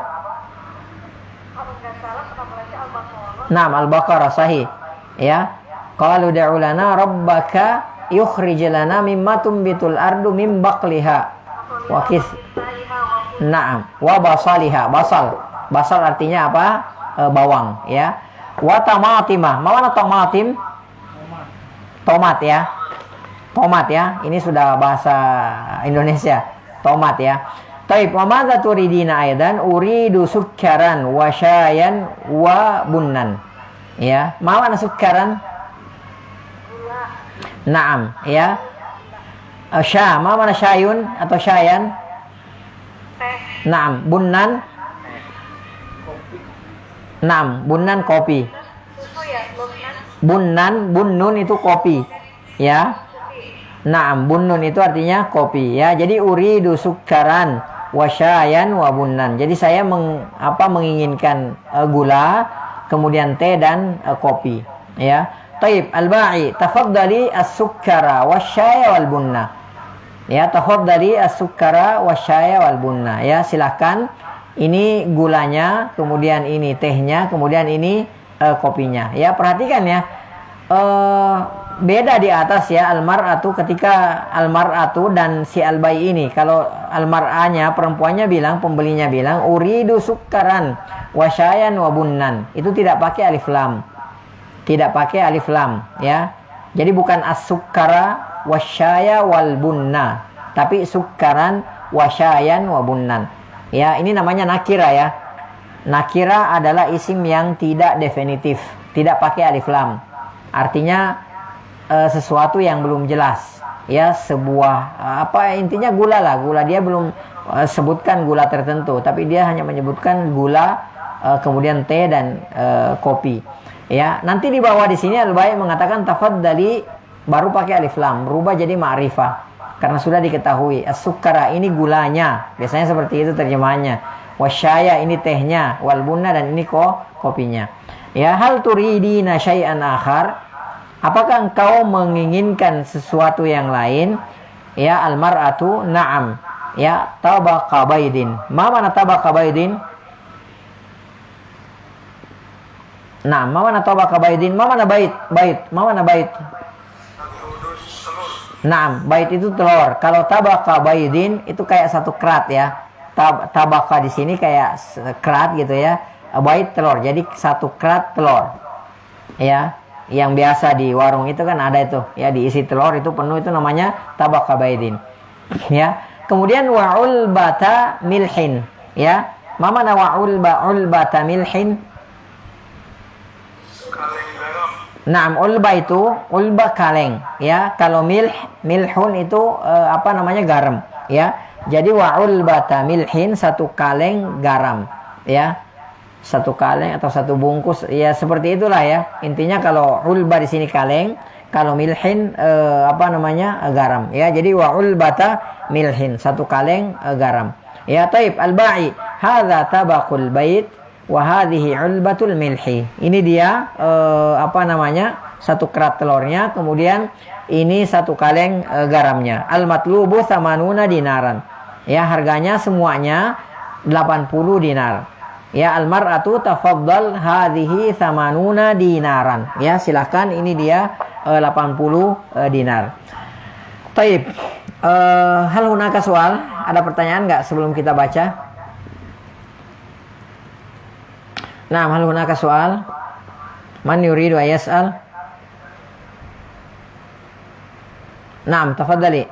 B: Naam, Al-Baqarah, sahih. Ya. Qalu ud'u lana rabbaka yukhrij lana mimma tumbitul ardu min baqliha wa kis. Naam, wa basaliha. Basal artinya apa? Bawang, ya. Wa tamatimah. Mana tamatim? Tomat, ya. Tomat, ya. Ini sudah bahasa Indonesia. Tomat, ya. Taib, wa madza turidina aidan? Uridu sukkaran wa syayan wa bunnan. Ya, mana sukkaran? Naam, ya. Mana syayun atau syayan? Naam, bunnan. Naam, bunnan kopi. Bunnun itu kopi. Ya. Naam, bunnun itu artinya kopi, ya. Jadi uridu sukkaran wa syayan wa bunnan. Jadi saya menginginkan gula, kemudian teh dan kopi, ya. Taib, al-ba'i, tafaddali as-sukkara wasyaya wal bunna. Ya, tafaddali as-sukkara wasyaya wal bunna. Ya, silakan. Ini gulanya, kemudian ini tehnya, kemudian ini kopinya. Ya, perhatikan ya. Beda di atas ya, al-mar'atu, ketika al-mar'atu dan si al-bai ini. Kalau al-mar'anya, perempuannya bilang, pembelinya bilang uridu sukkaran wasyayan wa bunnan. Itu tidak pakai alif lam. Tidak pakai alif lam, ya. Jadi bukan as-sukkara wasyaya wal bunna, tapi sukkaran wasyayan wa bunnan. Ya, ini namanya nakira ya. Nakira adalah isim yang tidak definitif, tidak pakai alif lam. Artinya sesuatu yang belum jelas. Ya, sebuah intinya gula lah, gula. Dia belum sebutkan gula tertentu, tapi dia hanya menyebutkan gula, kemudian teh dan kopi. Ya, nanti di bawah di sini al-bai mengatakan tafaddali baru pakai alif lam, berubah jadi ma'rifah. Karena sudah diketahui as-sukkara ini gulanya, biasanya seperti itu terjemahannya. Wasyaya ini tehnya, wal bunna dan ini kopinya. Ya, hal turidina syai'an akhar? Apakah engkau menginginkan sesuatu yang lain? Ya, al-mar'atu na'am. Ya, tabaqa baydin. Ma mana tabaqa baydin? Nah, ma mana tabaqa baydin? Ma mana bait? Ma mana bait? Naam, bait itu telur. Kalau tabaka baidin itu kayak satu kerat ya. Tabaka di sini kayak kerat gitu ya. Bait telur. Jadi satu kerat telur. Ya, yang biasa di warung itu kan ada itu, ya, diisi telur itu penuh, itu namanya tabaka baidin. Ya. Kemudian wa'ul bata milhin, ya. Ma mana wa'ul bata milhin? Naam, ulba itu ulba kaleng, ya. Kalau milhun itu garam, ya. Jadi wa ulbata milhin, satu kaleng garam, ya. Satu kaleng atau satu bungkus, ya, seperti itulah ya. Intinya kalau ulba di sini kaleng, kalau milhin garam, ya. Jadi wa ulbata milhin, satu kaleng garam. Ya, taib, al-ba'i, hadza tabaqul bait wa hadhihi ulbatul milhi. Ini dia satu kerat telurnya, kemudian ini satu kaleng garamnya. Al matlubu samanuna dinaran. Ya, harganya semuanya 80 dinar. Ya, al-mar'atu tafaddal hadhihi thamanuna dinaran. Ya, silakan ini dia 80 dinar. Taib. Hal hunaka soal? Ada pertanyaan nggak sebelum kita baca? Nah, hal hunaka soal? Man yuridu ayas'al? Naam, tafaddali.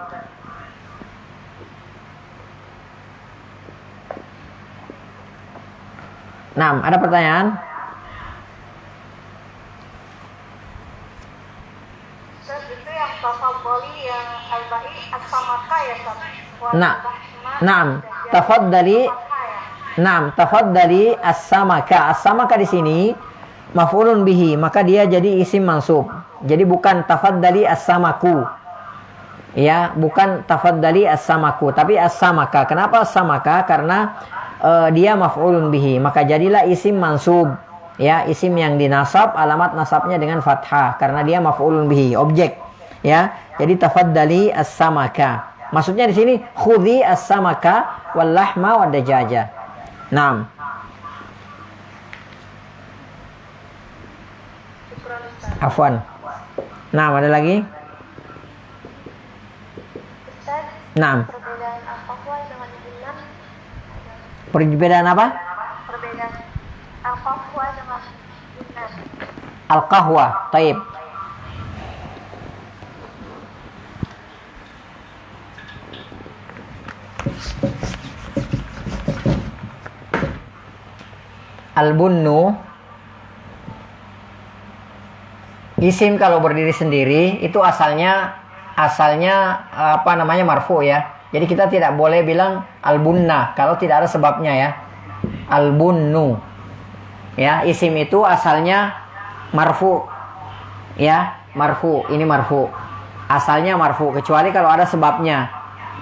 B: Naam, ada pertanyaan?
D: Ustaz, itu yang tafaddali yang al-ba'i as-samaka ya Ustaz?
B: Naam, tafaddali. Naam, tafaddali as-samaka. As-samaka di sini maf'ulun bihi, maka dia jadi isim mansub. Jadi bukan tafaddali as-samaku. Ya, bukan tafaddali as-samaku, tapi as-samaka. Kenapa as-samaka? Karena dia maf'ulun bihi, maka jadilah isim mansub. Ya, isim yang dinasab, alamat nasabnya dengan fathah karena dia maf'ulun bihi, objek. Ya, jadi tafaddali as-samaka. Maksudnya di sini khudhi as-samaka wal lahma wad dajaja. Naam. Afwan. Naam, ada lagi?
D: Ustaz,
B: Naam.
D: perbedaan al-qahwa dengan bulan?
B: Perbedaan apa?
D: Perbedaan al-qahwa dengan bulan.
B: Al-qahwa. Taib. Al-bunnu, isim kalau berdiri sendiri itu asalnya apa namanya, marfu ya. Jadi kita tidak boleh bilang al-bunna kalau tidak ada sebabnya ya. Al-bunnu. Ya, isim itu asalnya marfu. Ya, marfu, ini marfu. Asalnya marfu kecuali kalau ada sebabnya.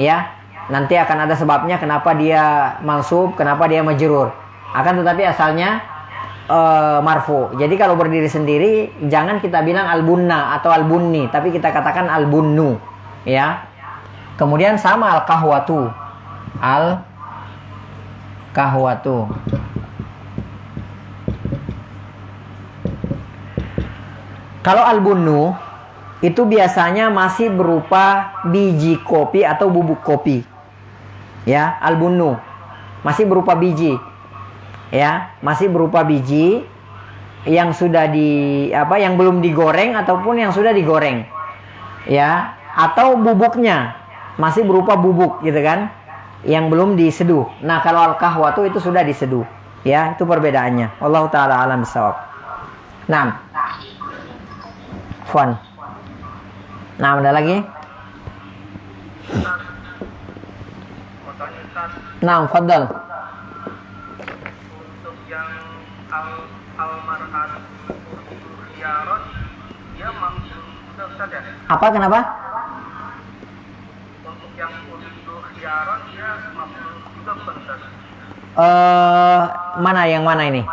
B: Ya. Nanti akan ada sebabnya kenapa dia mansub, kenapa dia majrur. Akan tetapi asalnya marfu. Jadi kalau berdiri sendiri jangan kita bilang al-bunna atau al-bunni, tapi kita katakan al-bunnu, ya. Kemudian sama al-kahwatu. Al-kahwatu. Kalau al-bunnu itu biasanya masih berupa biji kopi atau bubuk kopi. Ya, al-bunnu masih berupa biji. Ya, masih berupa biji yang sudah yang belum digoreng ataupun yang sudah digoreng. Ya, atau bubuknya masih berupa bubuk gitu kan, yang belum diseduh. Nah, kalau al-kahwatu itu sudah diseduh. Ya, itu perbedaannya. Wallahu taala alam bisawab. Naam. Fun. Nah, ada lagi? Naam, fadal.
C: Yang al-mar'at khiyaron dia maksud Ustaz ya.
B: Apa, kenapa?
C: Untuk yang uridu khiyaron dia maksud juga Ustaz.
B: Yang mana ini?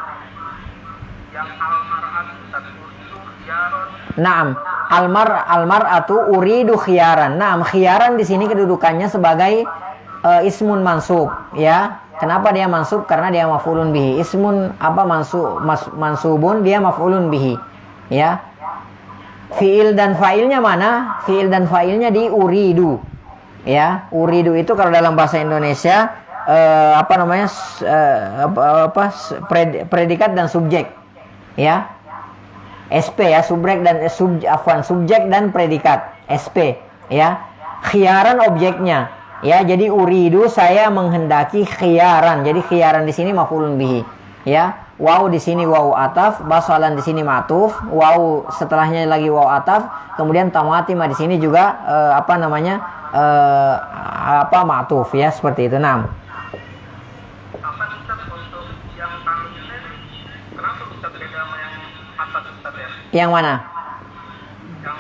C: Yang al-mar'at uridu khiyaron.
B: Naam, almar'atu uridu khiyaran. Naam, khiyaran di sini kedudukannya sebagai ismun mansub, ya. Kenapa dia mansub? Karena dia maf'ulun bihi. Ismun mansubun, dia maf'ulun bihi. Ya. Fi'il dan fa'ilnya mana? Fi'il dan fa'ilnya di uridu. Ya, uridu itu kalau dalam bahasa Indonesia predikat dan subjek. Ya. SP ya, subjek dan predikat. SP, ya. Khiyaran objeknya. Ya, jadi uridu, saya menghendaki khiyaran. Jadi khiyaran di sini maf'ulun bihi. Ya, waw di sini waw ataf, basalan di sini ma'tuf, waw setelahnya lagi waw ataf, kemudian tamatima di sini juga ma'tuf ya, seperti itu. Nah.
C: Apa Ustaz untuk yang tanwinnya kenapa Ustaz beda sama yang atas Ustaz ya?
B: Yang mana?
C: Yang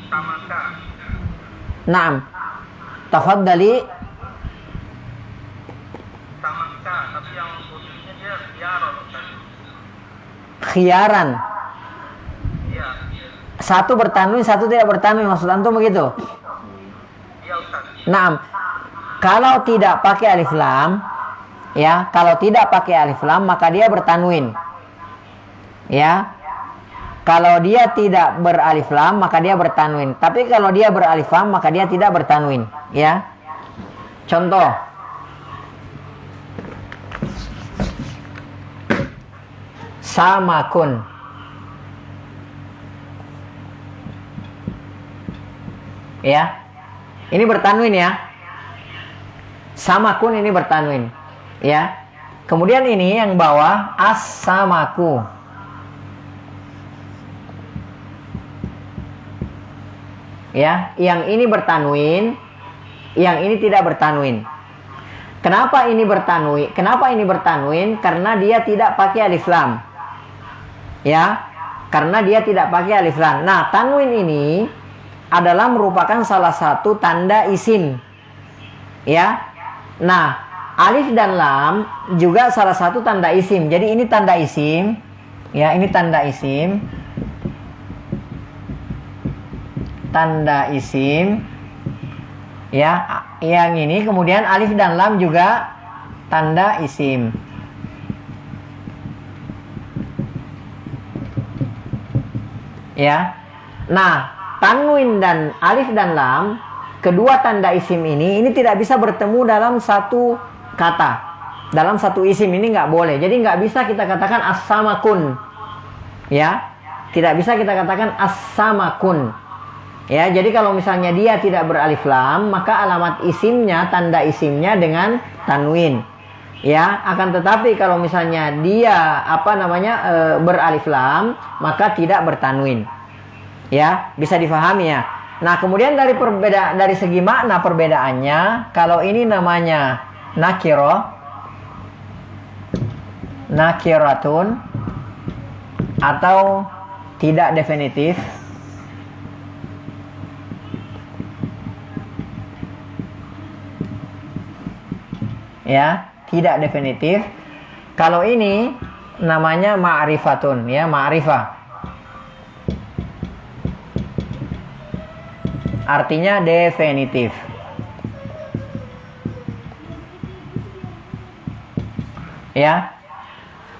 C: tamaka.
B: Naam. Tafaddali.
C: Tamaka, tapi yang khususnya dia khiyaron Ustaz.
B: Khiyaran.
C: Iya.
B: Satu bertanwin, satu tidak bertanwin, maksud antum begitu?
C: Iya Ustaz.
B: Naam. Kalau tidak pakai alif lam, Ya, kalau tidak pakai alif lam maka dia bertanwin. Ya. Kalau dia tidak beralif lam maka dia bertanwin. Tapi kalau dia beralif lam maka dia tidak bertanwin, ya. Contoh. Samakun. Ya. Ini bertanwin ya. Samakun ini bertanwin. Ya. Kemudian ini yang bawah as-samaku. Ya, yang ini bertanwin, yang ini tidak bertanwin. Kenapa ini bertanwin? Kenapa ini bertanwin? Karena dia tidak pakai alif lam. Ya, karena dia tidak pakai alif lam. Nah, tanwin ini adalah merupakan salah satu tanda isim. Ya. Nah, alif dan lam juga salah satu tanda isim. Jadi ini tanda isim. Ya, ini tanda isim. Tanda isim. Ya, yang ini kemudian alif dan lam juga tanda isim. Ya. Nah, tanwin dan alif dan lam, kedua tanda isim ini tidak bisa bertemu dalam satu kata. Dalam satu isim ini nggak boleh. Jadi nggak bisa kita katakan as-samakun. Ya. Tidak bisa kita katakan as-samakun. Ya, jadi kalau misalnya dia tidak beralif lam, maka alamat isimnya, tanda isimnya dengan tanwin. Ya, akan tetapi kalau misalnya dia beralif lam, maka tidak bertanwin. Ya, bisa difahami ya. Nah, kemudian dari segi makna perbedaannya, kalau ini namanya nakiratun atau tidak definitif. Ya, tidak definitif. Kalau ini namanya ma'rifatun, ya, ma'rifah. Artinya definitif. Ya.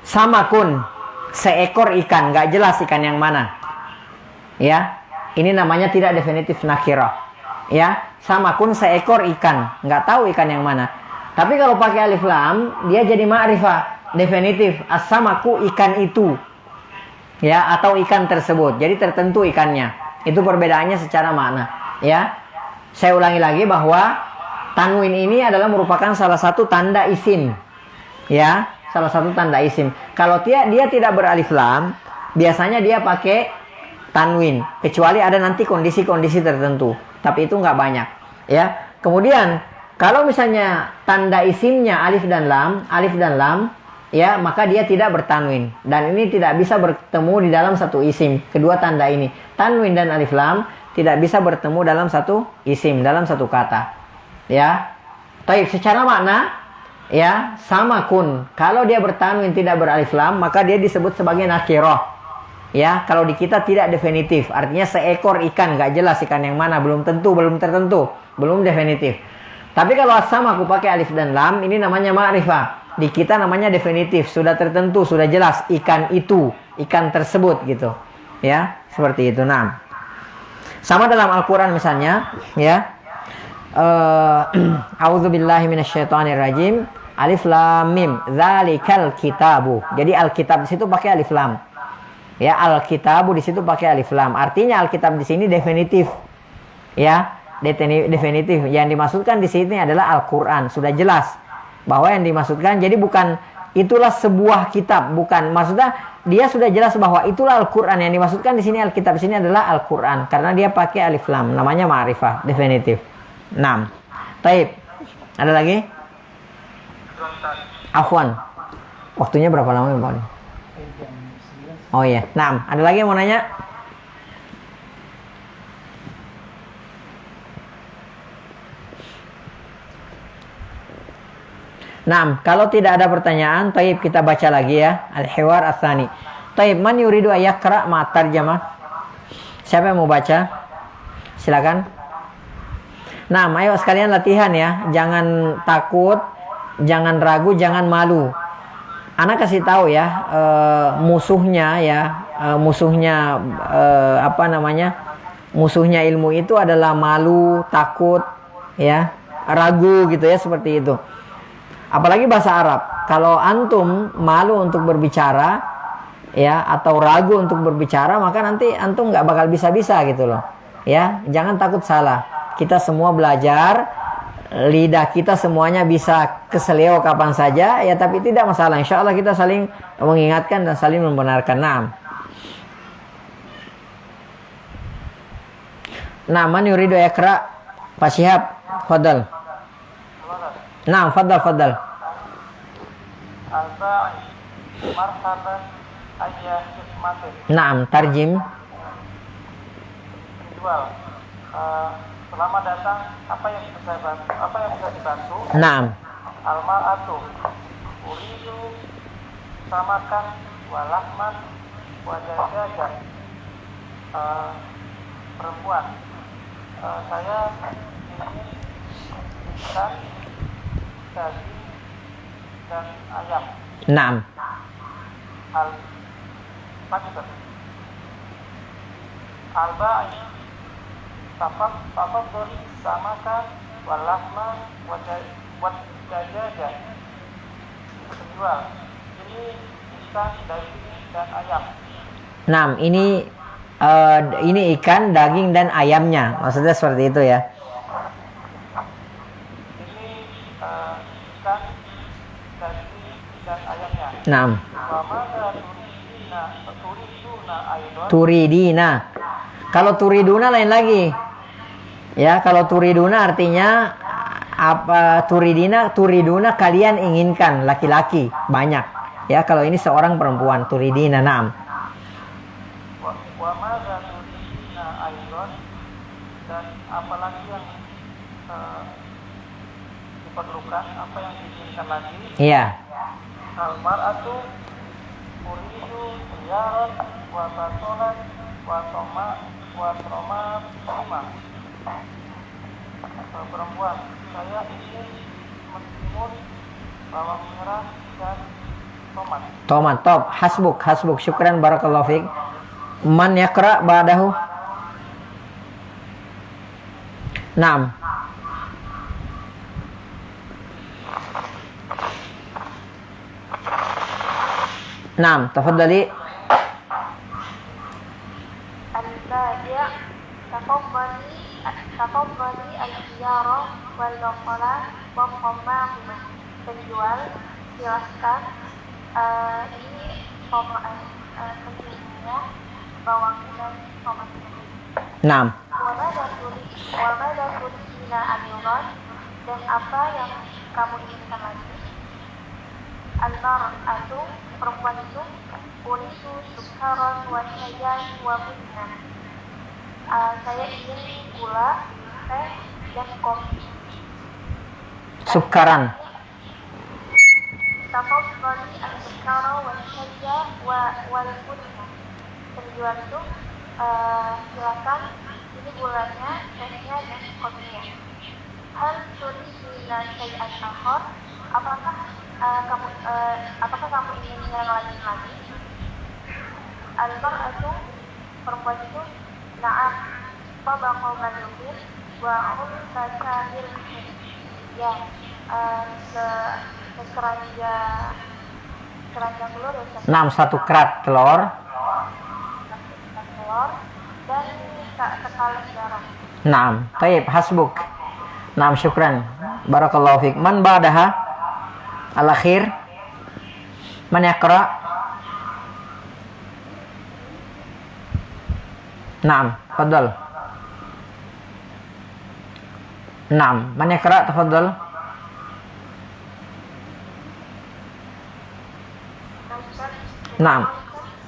B: Samakun, seekor ikan, nggak jelas ikan yang mana. Ya. Ini namanya tidak definitif nakirah. Ya, samakun seekor ikan, nggak tahu ikan yang mana. Tapi kalau pakai alif lam, dia jadi ma'rifah, definitif. As-samaku, ikan itu. Ya, atau ikan tersebut. Jadi tertentu ikannya. Itu perbedaannya secara makna. Ya. Saya ulangi lagi bahwa tanwin ini adalah merupakan salah satu tanda isim. Ya, salah satu tanda isim. Kalau dia tidak beralif lam, biasanya dia pakai tanwin. Kecuali ada nanti kondisi-kondisi tertentu. Tapi itu nggak banyak. Ya. Kemudian kalau misalnya tanda isimnya alif dan lam, ya, maka dia tidak bertanwin. Dan ini tidak bisa bertemu di dalam satu isim. Kedua tanda ini, tanwin dan alif lam, tidak bisa bertemu dalam satu isim, dalam satu kata. Ya. Tapi secara makna, ya, samakun. Kalau dia bertanwin tidak beralif lam, maka dia disebut sebagai nakirah. Ya, kalau di kita tidak definitif. Artinya seekor ikan, nggak jelas ikan yang mana, belum tertentu, belum definitif. Tapi kalau as-sama aku pakai alif dan lam, ini namanya ma'rifah. Di kita namanya definitif, sudah tertentu, sudah jelas ikan itu, ikan tersebut gitu. Ya, seperti itu. Nah, sama dalam Al-Qur'an misalnya, ya. A'udzubillahi minasyaitonirrajim. Alif lam mim, dzalikal kitabu. Jadi Alkitab di situ pakai alif lam. Ya, Alkitabu di situ pakai alif lam. Artinya Alkitab di sini definitif. Ya. Definitif. Yang dimaksudkan di sini adalah Al-Quran. Sudah jelas bahwa yang dimaksudkan, jadi bukan itulah sebuah kitab, bukan. Maksudnya dia sudah jelas bahwa itulah Al-Quran. Yang dimaksudkan di sini Alkitab di sini adalah Al-Quran, karena dia pakai alif lam. Namanya ma'rifah, definitif. 6. Taib. Ada lagi? Afwan. Waktunya berapa lama ya, Pak? Oh iya. 6. Ada lagi yang mau nanya? Nah, kalau tidak ada pertanyaan, taib kita baca lagi ya. Al-Hiwar Ats-Tsani. Taib, man yuridu ayaqra ma tarjamah? Siapa yang mau baca? Silakan. Nah, ayo sekalian latihan ya. Jangan takut jangan ragu, jangan malu. Ana kasih tahu ya, musuhnya apa namanya? Musuhnya ilmu itu adalah malu, takut, ya, ragu gitu ya, seperti itu. Apalagi bahasa Arab. Kalau antum malu untuk berbicara, ya, atau ragu untuk berbicara, maka nanti antum nggak bakal bisa-bisa gitu loh. Ya, jangan takut salah. Kita semua belajar, lidah kita semuanya bisa keseleo kapan saja, ya, tapi tidak masalah. Insya Allah kita saling mengingatkan dan saling membenarkan. Nah, man yuridu yakra, Pak Syihab, fadal. Nah, fadal.
C: Al-ba'i marhaban ayya hikmatin.
B: Naam, tarjim.
C: Penjual, selamat datang, apa yang bisa bantu? Apa yang bisa dibantu?
B: Naam.
C: Al-ma'atu uridu samakan walahman wajajajan. Perempuan, saya ingin ikan, daging, dan ayam.
B: Naam. Al-ba'i tafadhali samakan walahma wajajajan. Penjual, ini ikan, daging, dan ayam. Naam, ini ikan, daging, dan ayamnya. Maksudnya seperti itu ya.
C: Ini ikan, daging, dan ayamnya.
B: Naam.
C: Turiduna.
B: Turidina. Kalau turiduna lain lagi. Ya, kalau turiduna artinya apa? Turiduna kalian inginkan, laki-laki banyak. Ya, kalau ini seorang perempuan, turidina. Naam.
C: Dan apalagi yang diperlukan, apa yang diinginkan lagi?
B: Iya.
C: Al-mar'atu uridu ziyarat wa batolat wa troma. Perempuan, saya ingin mentimun bawang merah dan tomat.
B: Top. Hasbuk. Syukran, barakallahu fiik. Man yakra ba'dahu. Naam. Naam, tafadhali.
D: Al-badi' tafadhali al-khiyara wal baqala wa qamma. Penjual, silakan, ini kemudiannya bawang dan tomatnya.
B: Naam.
D: Wamada turidina aniran, dan apa yang kamu inginkan lagi? Al-mar'atu, perempuan itu, uridu sukaran wa syai'an wa bunna. Saya ingin gula, teh, dan kopi.
B: Sukaran.
D: Tafadhali al-sukara wa syai'a wal bunna. Penjual itu, silakan, ini gulanya, tehnya, dan kopinya. Hal turidina syai'an akhar, apakah kamu ingin yang lain lagi? Al-mar'atu, perempuan itu, na'am, tabaqal manubir wa unsasahil. Ya, keranjang telur ya.
B: Naam, satu kerat telur.
D: Dan sekaleng garam.
B: Naam, taib, hasbuk. Naam, syukran, barakallahu fiik. Man ba'daha? Al-akhir. Man yaqra? Naam, tafadhal. Naam, man yaqra, tafadhal.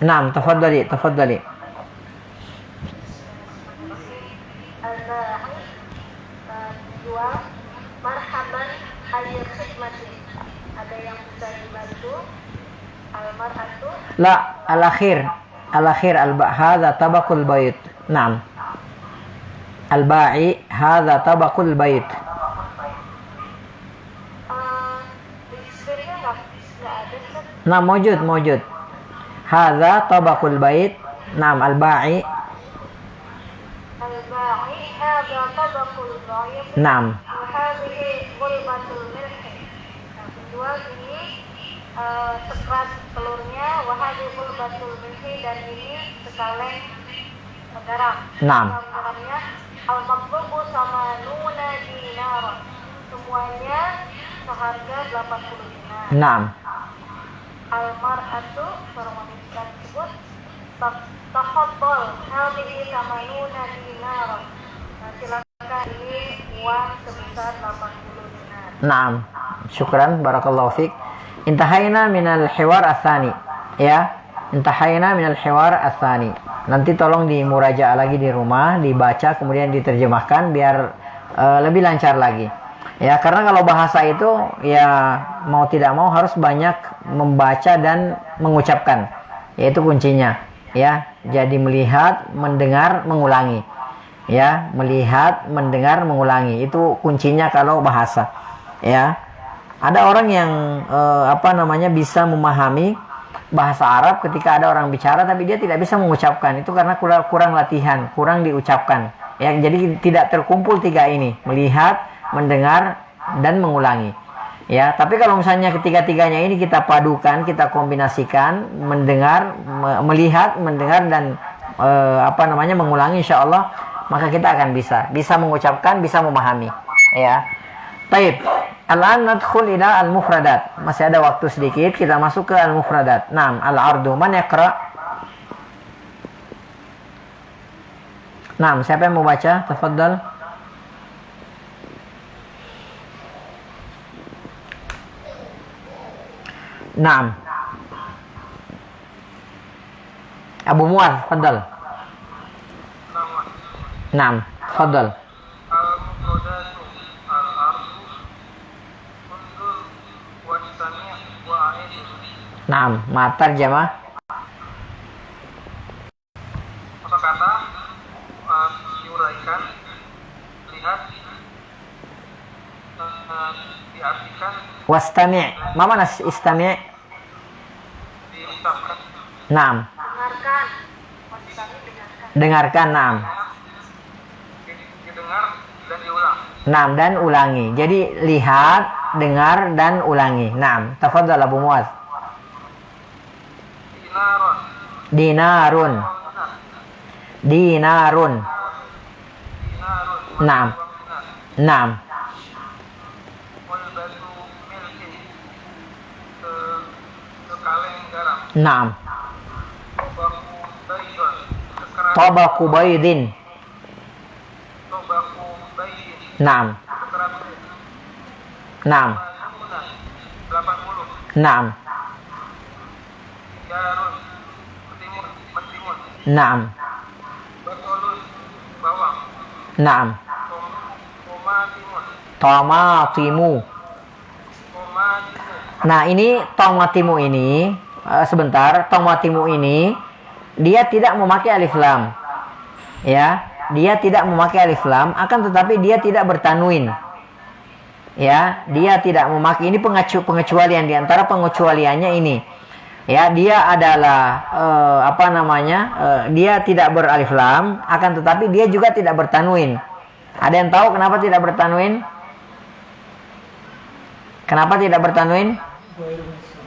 B: Naam, tafadhali.
D: Jual, marhaban ayat khidmati. Ada yang bisa dibantu? Al-mar'atu.
B: La, al-akhir, hadha tabaqul bait. Naam. Al-ba'i hadha tabaqul bait. Nah, mawjud. Hadza tabaqul bait. Naam, al-ba'i.
D: Al-ba'i hadza tabaqul bait.
B: Naam.
D: Wa hadhihi ghulbatul milhi. Nah, penjual ini sekerat telurnya, wa hadhihi ghulbatul milhi, dan ini sekaleng garam.
B: Naam.
D: Garamnya al-matlubu sama nuna dinar. Semuanya seharga 80 dinar.
B: Naam.
D: Al-mar'atu, seorang wanita tersebut, tafaddal hadhihi samanuna dinar. Nah, silakan, ini uang sebesar 80 dinar.
B: Naam. Syukran, barakallahu fiik. Intahaina minal hiwar ats-tsani. Ya, intahaina minal hiwar ats-tsani. Nanti tolong dimurajaah lagi di rumah, dibaca kemudian diterjemahkan biar lebih lancar lagi. Ya, karena kalau bahasa itu ya mau tidak mau harus banyak membaca dan mengucapkan. Yaitu kuncinya. Ya, jadi melihat, mendengar, mengulangi. Ya, melihat, mendengar, mengulangi. Itu kuncinya kalau bahasa. Ya. Ada orang yang bisa memahami bahasa Arab ketika ada orang bicara tapi dia tidak bisa mengucapkan. Itu karena kurang latihan, kurang diucapkan. Ya, jadi tidak terkumpul tiga ini, melihat, mendengar, dan mengulangi. Ya, tapi kalau misalnya ketiga-tiganya ini kita padukan, kita kombinasikan, mendengar, melihat, mendengar, dan mengulangi, insya Allah, maka kita akan bisa mengucapkan, bisa memahami. Ya, baik. Al-an nadkhul ila al-mufradat. Masih ada waktu sedikit, kita masuk ke al-mufradat. Naam, al-ardu. Man yaqra? Naam, siapa yang mau baca? Tafadhal. Naam. Abu Mu'adz, tafadhal. Naam, tafadhal. Naam, matar jamaah.
C: Kata-kata diuraikan, lihat, diartikan,
B: Wastami'. Ma mana istami'?
C: diucapkan,
B: Naam.
D: Dengarkan.
B: Dengarkan, naam.
C: didengar, dan diulang.
B: Naam, dan ulangi. Jadi lihat, dengar, dan ulangi. Naam. Tafadhal Abu Mu'adz.
C: Dinaron.
B: Dinarun. Naam. Naam.
C: Walbatu milkin. Sekaleng garam.
B: Naam.
C: Tobaku baydon.
B: Tabaku baydin.
C: Tobaku baydin.
B: Naam. Naam.
C: 80.
B: Naam.
C: Jarun. Mentimun.
B: Naam.
C: Batolun. Bawang.
B: Naam.
C: Tomatimun.
B: Tomatimu.
C: Tomatimu.
B: Nah, ini tomatimu ini sebentar, tomatimu ini dia tidak memakai alif lam. Ya, dia tidak memakai alif lam, akan tetapi dia tidak bertanwin. Ya, dia tidak memakai, ini pengecualian, di antara pengecualiannya ini. Ya, dia adalah dia tidak beralif lam, akan tetapi dia juga tidak bertanwin. Ada yang tahu kenapa tidak bertanwin? Kenapa tidak bertanwin?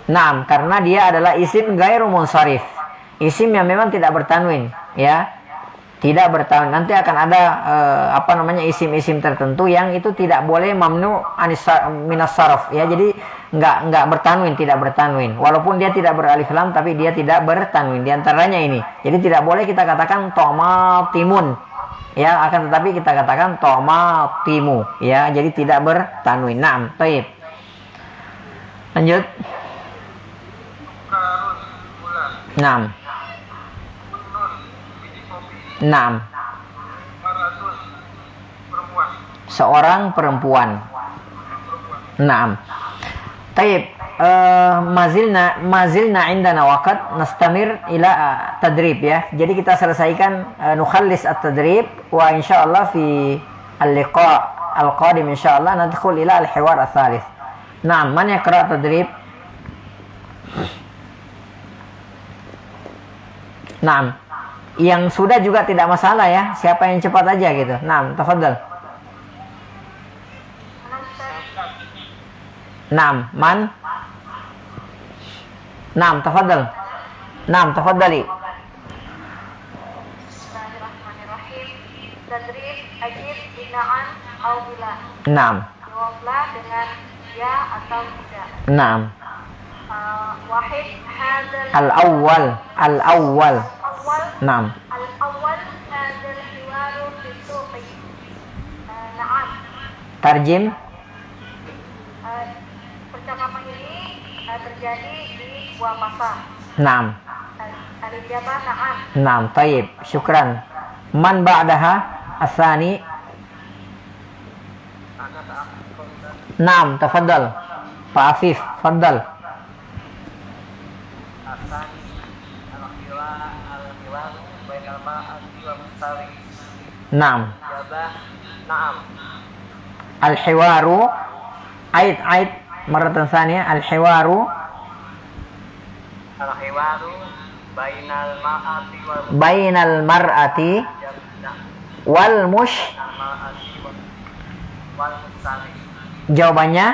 B: Naam, karena dia adalah isim ghairu munsharif. Isim yang memang tidak bertanwin, ya. Tidak bertanwin. Nanti akan ada isim-isim tertentu yang itu tidak boleh mamnu minas sarf, ya. Jadi enggak bertanwin, tidak bertanwin. Walaupun dia tidak beralif lam tapi dia tidak bertanwin. Di antaranya ini. Jadi tidak boleh kita katakan tomatimun. Ya, akan tetapi kita katakan tomatimu, ya. Jadi tidak bertanwin. Naam, baik. Lanjut.
C: Karun. Bulan.
B: Naam.
C: Bunun. Biji kopi.
B: Naam.
C: Maratun. Perempuan.
B: Seorang perempuan. Naam. Taib. Mazilna indana waqt nastamir ila tadrib, ya. Jadi kita selesaikan nukhallis at-tadrib wa insyaallah fi al-liqa al-qadim insyaallah nadkhul ila al-hiwar ats-tsalits. Naam, man yaqra tadrib? Naam. Yang sudah juga tidak masalah ya. Siapa yang cepat aja gitu. Naam, tafadhal. Naam, man. Naam, tafadhal. Naam, tafadhali.
D: Bismillahirrahmanirrahim. Tadrib ajib bina'an au bila.
B: Naam.
D: Jawablah dengan ya atau tidak.
B: Naam.
D: Wahid hadzal
B: Al-awwal. Al-awwal.
D: awal
B: Naam.
D: al-awwal hadzal hiwaru fi suqi. Na'am.
B: Tarjim.
D: Percakapan ini terjadi di sebuah pasar.
B: Naam.
D: Al-ijabah na'am.
B: Naam, tayyib. Syukran. Man ba'daha asani. Naam, tafadhal. Pak Afif, tafadhal. Naam. Al-hiwaru. Ait maratan tsaniyah. Al-hiwaru bainal mar'ati wal jawabannya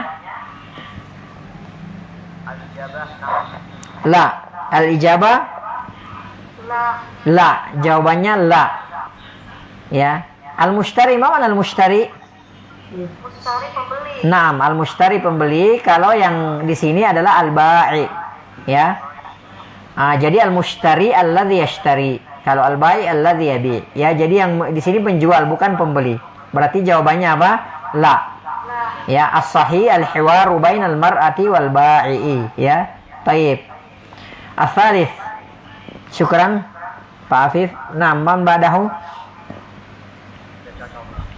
B: la. Al-ijabah la. Jawabannya la. Ya. Al-mushtari, mana al-mushtari?
D: Mustari pembeli.
B: Naam, al-mushtari pembeli. Kalau yang di sini adalah al-ba'i. Ya. Jadi al-mushtari alladzi yashtari. Kalau al-ba'i alladzi yabi. Ya, jadi yang di sini penjual bukan pembeli. Berarti jawabannya apa? La. Ya, as-sahih al-hiwaru bainal mar'ati wal ba'i. Ya. Taib. As-salits. Syukran Pak Afif. Naam, man ba'dahu?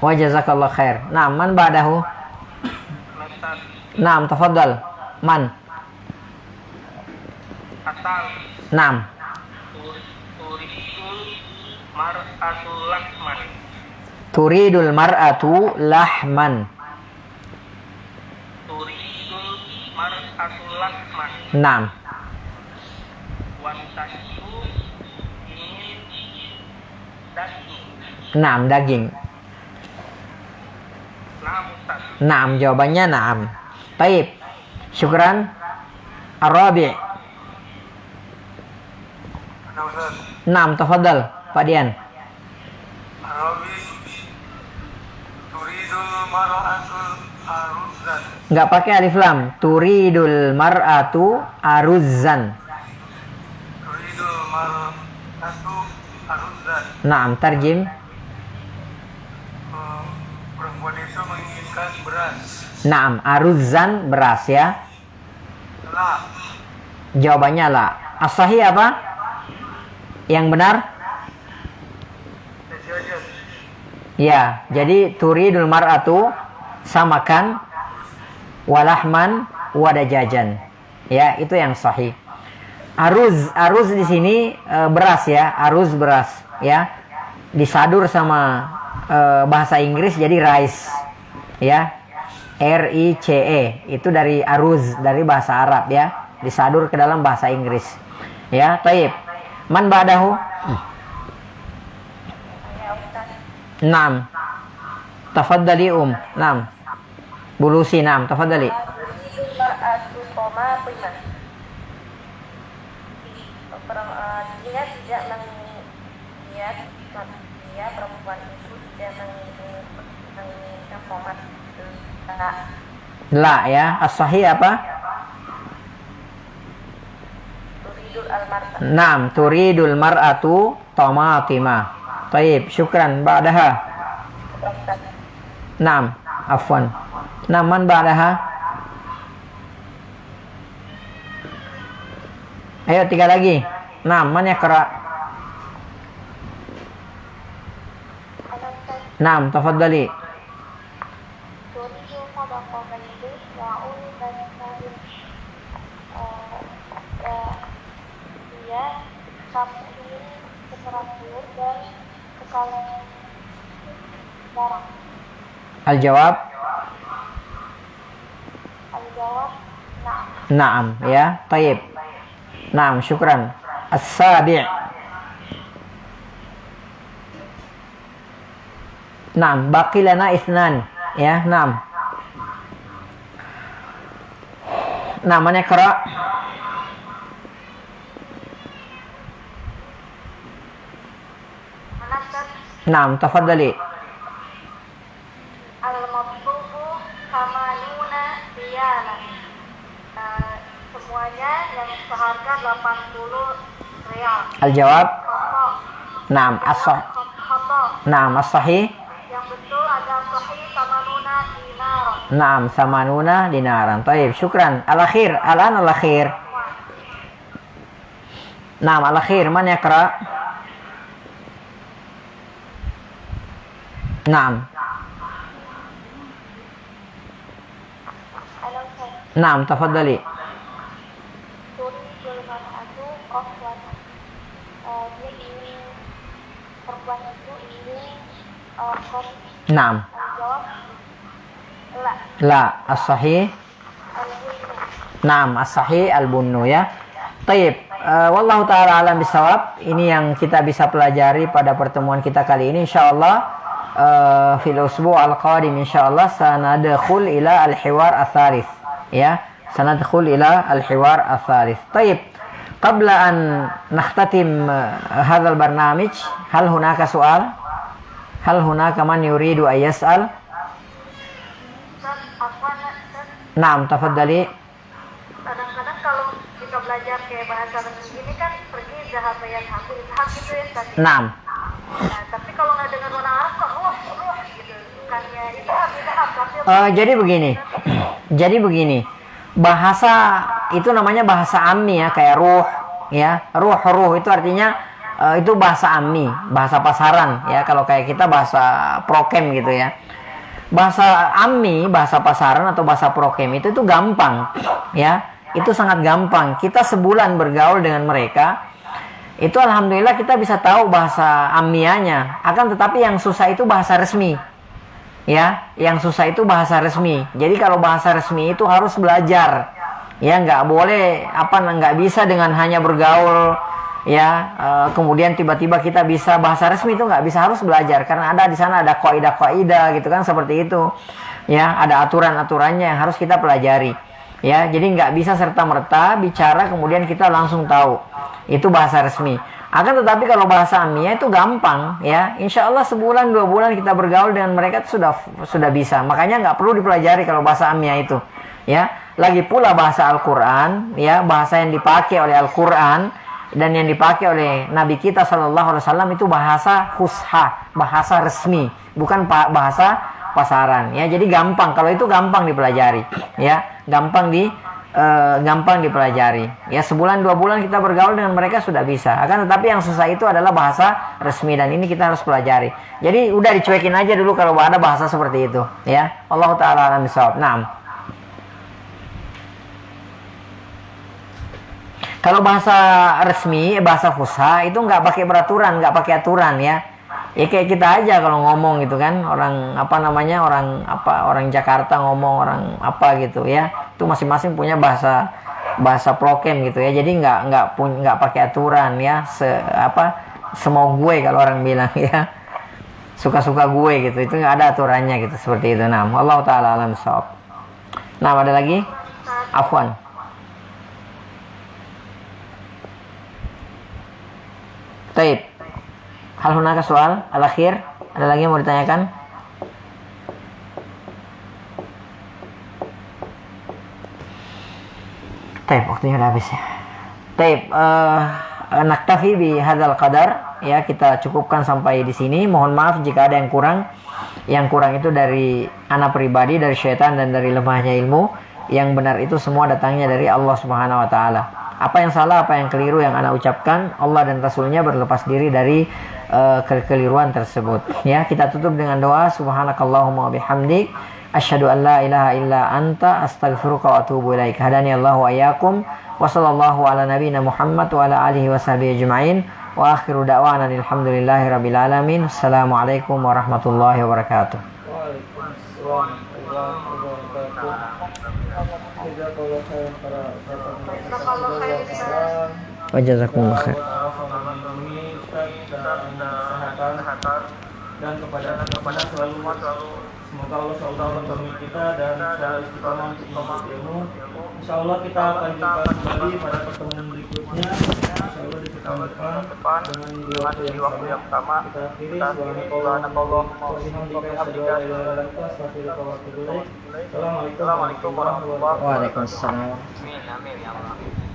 B: Wa jazakallah khair. Naam, man ba'dahu? Naam, tafadhal. Man?
C: Asal
B: Naam.
C: turidul mar'atu lahman.
B: Turidul mar'atu lahman.
C: Turidul mar'atu lahman.
B: Naam.
C: Wantahiku ingin daging.
B: Naam, daging.
C: Naam Ustaz.
B: Naam, jawabannya naam. Taib. Syukran. Ar-rabi'. Naam, tafadhal Pak Dian.
C: Arabi turidul mar'atu aruzan.
B: Enggak pakai alif lam. Turidul mar'atu aruzzan.
C: Turidul mar'atu aruzan.
B: Naam, tarjim.
C: Perempuan itu menginginkan beras.
B: Naam, aruzzan beras ya.
C: La.
B: Jawabannya la. As-sahih apa? Yang benar? Ya, jadi turidul mar'atu samakan walahman wadajajan. Ya, itu yang sahih. Aruz di sini beras ya, aruz beras ya. Disadur sama bahasa Inggris jadi rice. Ya. RICE itu dari aruz, dari bahasa Arab ya. Disadur ke dalam bahasa Inggris. Ya, taib. Man ba'dahu? Naam. Tafaddali Naam. Bulusi, naam. Tafaddali.
D: Dia tidak dia perempuan itu tidak menginginkan tomat.
B: La ya. As-sahih apa?
D: Turidul al-mar'ah.
B: Naam, turidul mar'atu tamatima. Taib, syukran. Ba'daha. Naam, afwan. Naam, man ba'daha? Ayo, 3 lagi. Naam, man yaqra? Naam, tafaddali. Al-jawab?
D: Al-jawab
B: Naam ya, taib. Naam, syukran. As-sabi'. Naam, baqi lana itsnan. Ya, naam. Namanya qira.
D: Menasab
B: Naam, tafadhali.
D: al-matlubu samanuna riyala. Semuanya yang seharga 80 rial.
B: Al-jawab.
D: Khata.
B: Naam, as-sah.
D: Khata.
B: Naam, as-sahih.
D: Yang betul ada sahih samanuna dinaran.
B: Naam, samanuna dinaran. Taib, syukran. Al-akhir, al-an al-akhir. Naam, al-akhir, man yaqra? Naam.
D: Al-akhir.
B: Naam, tafadhali.
D: Turidul mar'atu qaswatan. Dia ingin perempuan itu ingin qas.
B: Naam.
D: Jawab la.
B: La, as-sahih.
D: Al-bunnu.
B: Naam, as-sahih al-bunnu ya. Taib. Wallahu ta'ala alam bisawab. Ini yang kita bisa pelajari pada pertemuan kita kali ini. InsyaAllah fil usbu' al-qadim insyaallah sanadkhul ila al-hiwar al-thalith ya, sanadkhul ila al-hiwar al-thalith. Taib, qabla an nakhtatim hadha al-barnamij, hal hunaka su'al? Hal hunaka man yuridu an yas'al?
D: Ustaz, Ustaz,
B: Naam, tafadhali.
D: kadang-kadang kalau kita belajar kayak bahasa Arab ini kan pergi zahab bayan haku izhab gitu ya Ustaz.
B: Naam.
D: Nah, tapi kalau nggak dengar warna Arab kok ruh gitu. Bukannya izhab tapi
B: Jadi begini. Bahasa itu namanya bahasa ammi ya, kayak ruh ya. Ruh itu artinya itu bahasa ammi, bahasa pasaran ya. Kalau kayak kita bahasa prokem gitu ya. Bahasa ammi, bahasa pasaran atau bahasa prokem itu gampang ya. Itu sangat gampang. Kita sebulan bergaul dengan mereka, itu alhamdulillah kita bisa tahu bahasa ammianya. Akan tetapi yang susah itu bahasa resmi. Ya, yang susah itu bahasa resmi. Jadi kalau bahasa resmi itu harus belajar. Ya, nggak boleh nggak bisa dengan hanya bergaul ya, kemudian tiba-tiba kita bisa bahasa resmi, itu nggak bisa, harus belajar karena ada di sana ada kaidah-kaidah gitu kan, seperti itu. Ya, ada aturan-aturannya yang harus kita pelajari. Ya, jadi nggak bisa serta-merta bicara kemudian kita langsung tahu itu bahasa resmi. Akan tetapi kalau bahasa ammiya itu gampang ya. Insya Allah sebulan 2 bulan kita bergaul dengan mereka itu sudah bisa. Makanya nggak perlu dipelajari kalau bahasa ammiya itu. Ya, lagi pula bahasa Al-Quran ya, bahasa yang dipakai oleh Al-Quran dan yang dipakai oleh Nabi kita SAW itu bahasa fusha, bahasa resmi, bukan bahasa pasaran ya. Jadi gampang, kalau itu gampang dipelajari ya, gampang dipelajari ya. Sebulan 2 bulan kita bergaul dengan mereka sudah bisa. Akan tetapi yang susah itu adalah bahasa resmi dan ini kita harus pelajari. Jadi udah dicuekin aja dulu kalau ada bahasa seperti itu ya. Allah taala alam bisawab. Naam. Kalau bahasa resmi, bahasa fusha itu nggak pakai peraturan, nggak pakai aturan ya. Ya kayak kita aja kalau ngomong gitu kan, orang orang Jakarta ngomong orang apa gitu ya. Itu masing-masing punya bahasa prokem gitu ya. Jadi nggak pakai aturan ya. Semau gue kalau orang bilang ya. Suka-suka gue gitu. Itu nggak ada aturannya gitu, seperti itu. Nah, Allah taala alam shawab. Nah, ada lagi? Afwan. Taib. Hal hunaka soal al-akhir? Ada lagi yang mau ditanyakan? Taib, waktunya udah habis ya. Taib, naktafi bi hadzal qadar ya, kita cukupkan sampai di sini. Mohon maaf jika ada yang kurang. Yang kurang itu dari anak pribadi, dari syaitan dan dari lemahnya ilmu. Yang benar itu semua datangnya dari Allah Subhanahu wa taala. Apa yang salah, apa yang keliru yang ana ucapkan, Allah dan Rasulnya berlepas diri dari kekeliruan tersebut. Ya, kita tutup dengan doa. Subhanakallahumma bihamdik, asyhadu an la ilaha illa anta, astaghfiruka wa atubu ilaik. Hadani Allah wa iyyakum. Wa sallallahu ala nabiyyina Muhammad wa ala alihi washabihi ajma'in. Wa akhiru da'wana alhamdulillahi rabbil alamin. Assalamualaikum warahmatullahi wabarakatuh.
A: Waalaikumsalam warahmatullahi wabarakatuh. Jazakallahu khairan para
D: Jazakallahu khairan.
B: Wa jazakumullah khair.
A: Kesehatan dan kepada selalu semoga Allah selalu melindungi kita dan selalu istiqomah untuk menuntut ilmu. Insyaallah kita akan jumpa kembali pada pertemuan berikutnya. Insyaallah di pekan depan dengan waktu yang sama. Kita akhiri subhanallah wa bihamdika asyhadu an la ilaha illa anta astaghfiruka wa atubu ilaik. Assalamualaikum warahmatullahi wabarakatuh.
B: Waalaikumsalam.
C: Amin, amin ya Allah.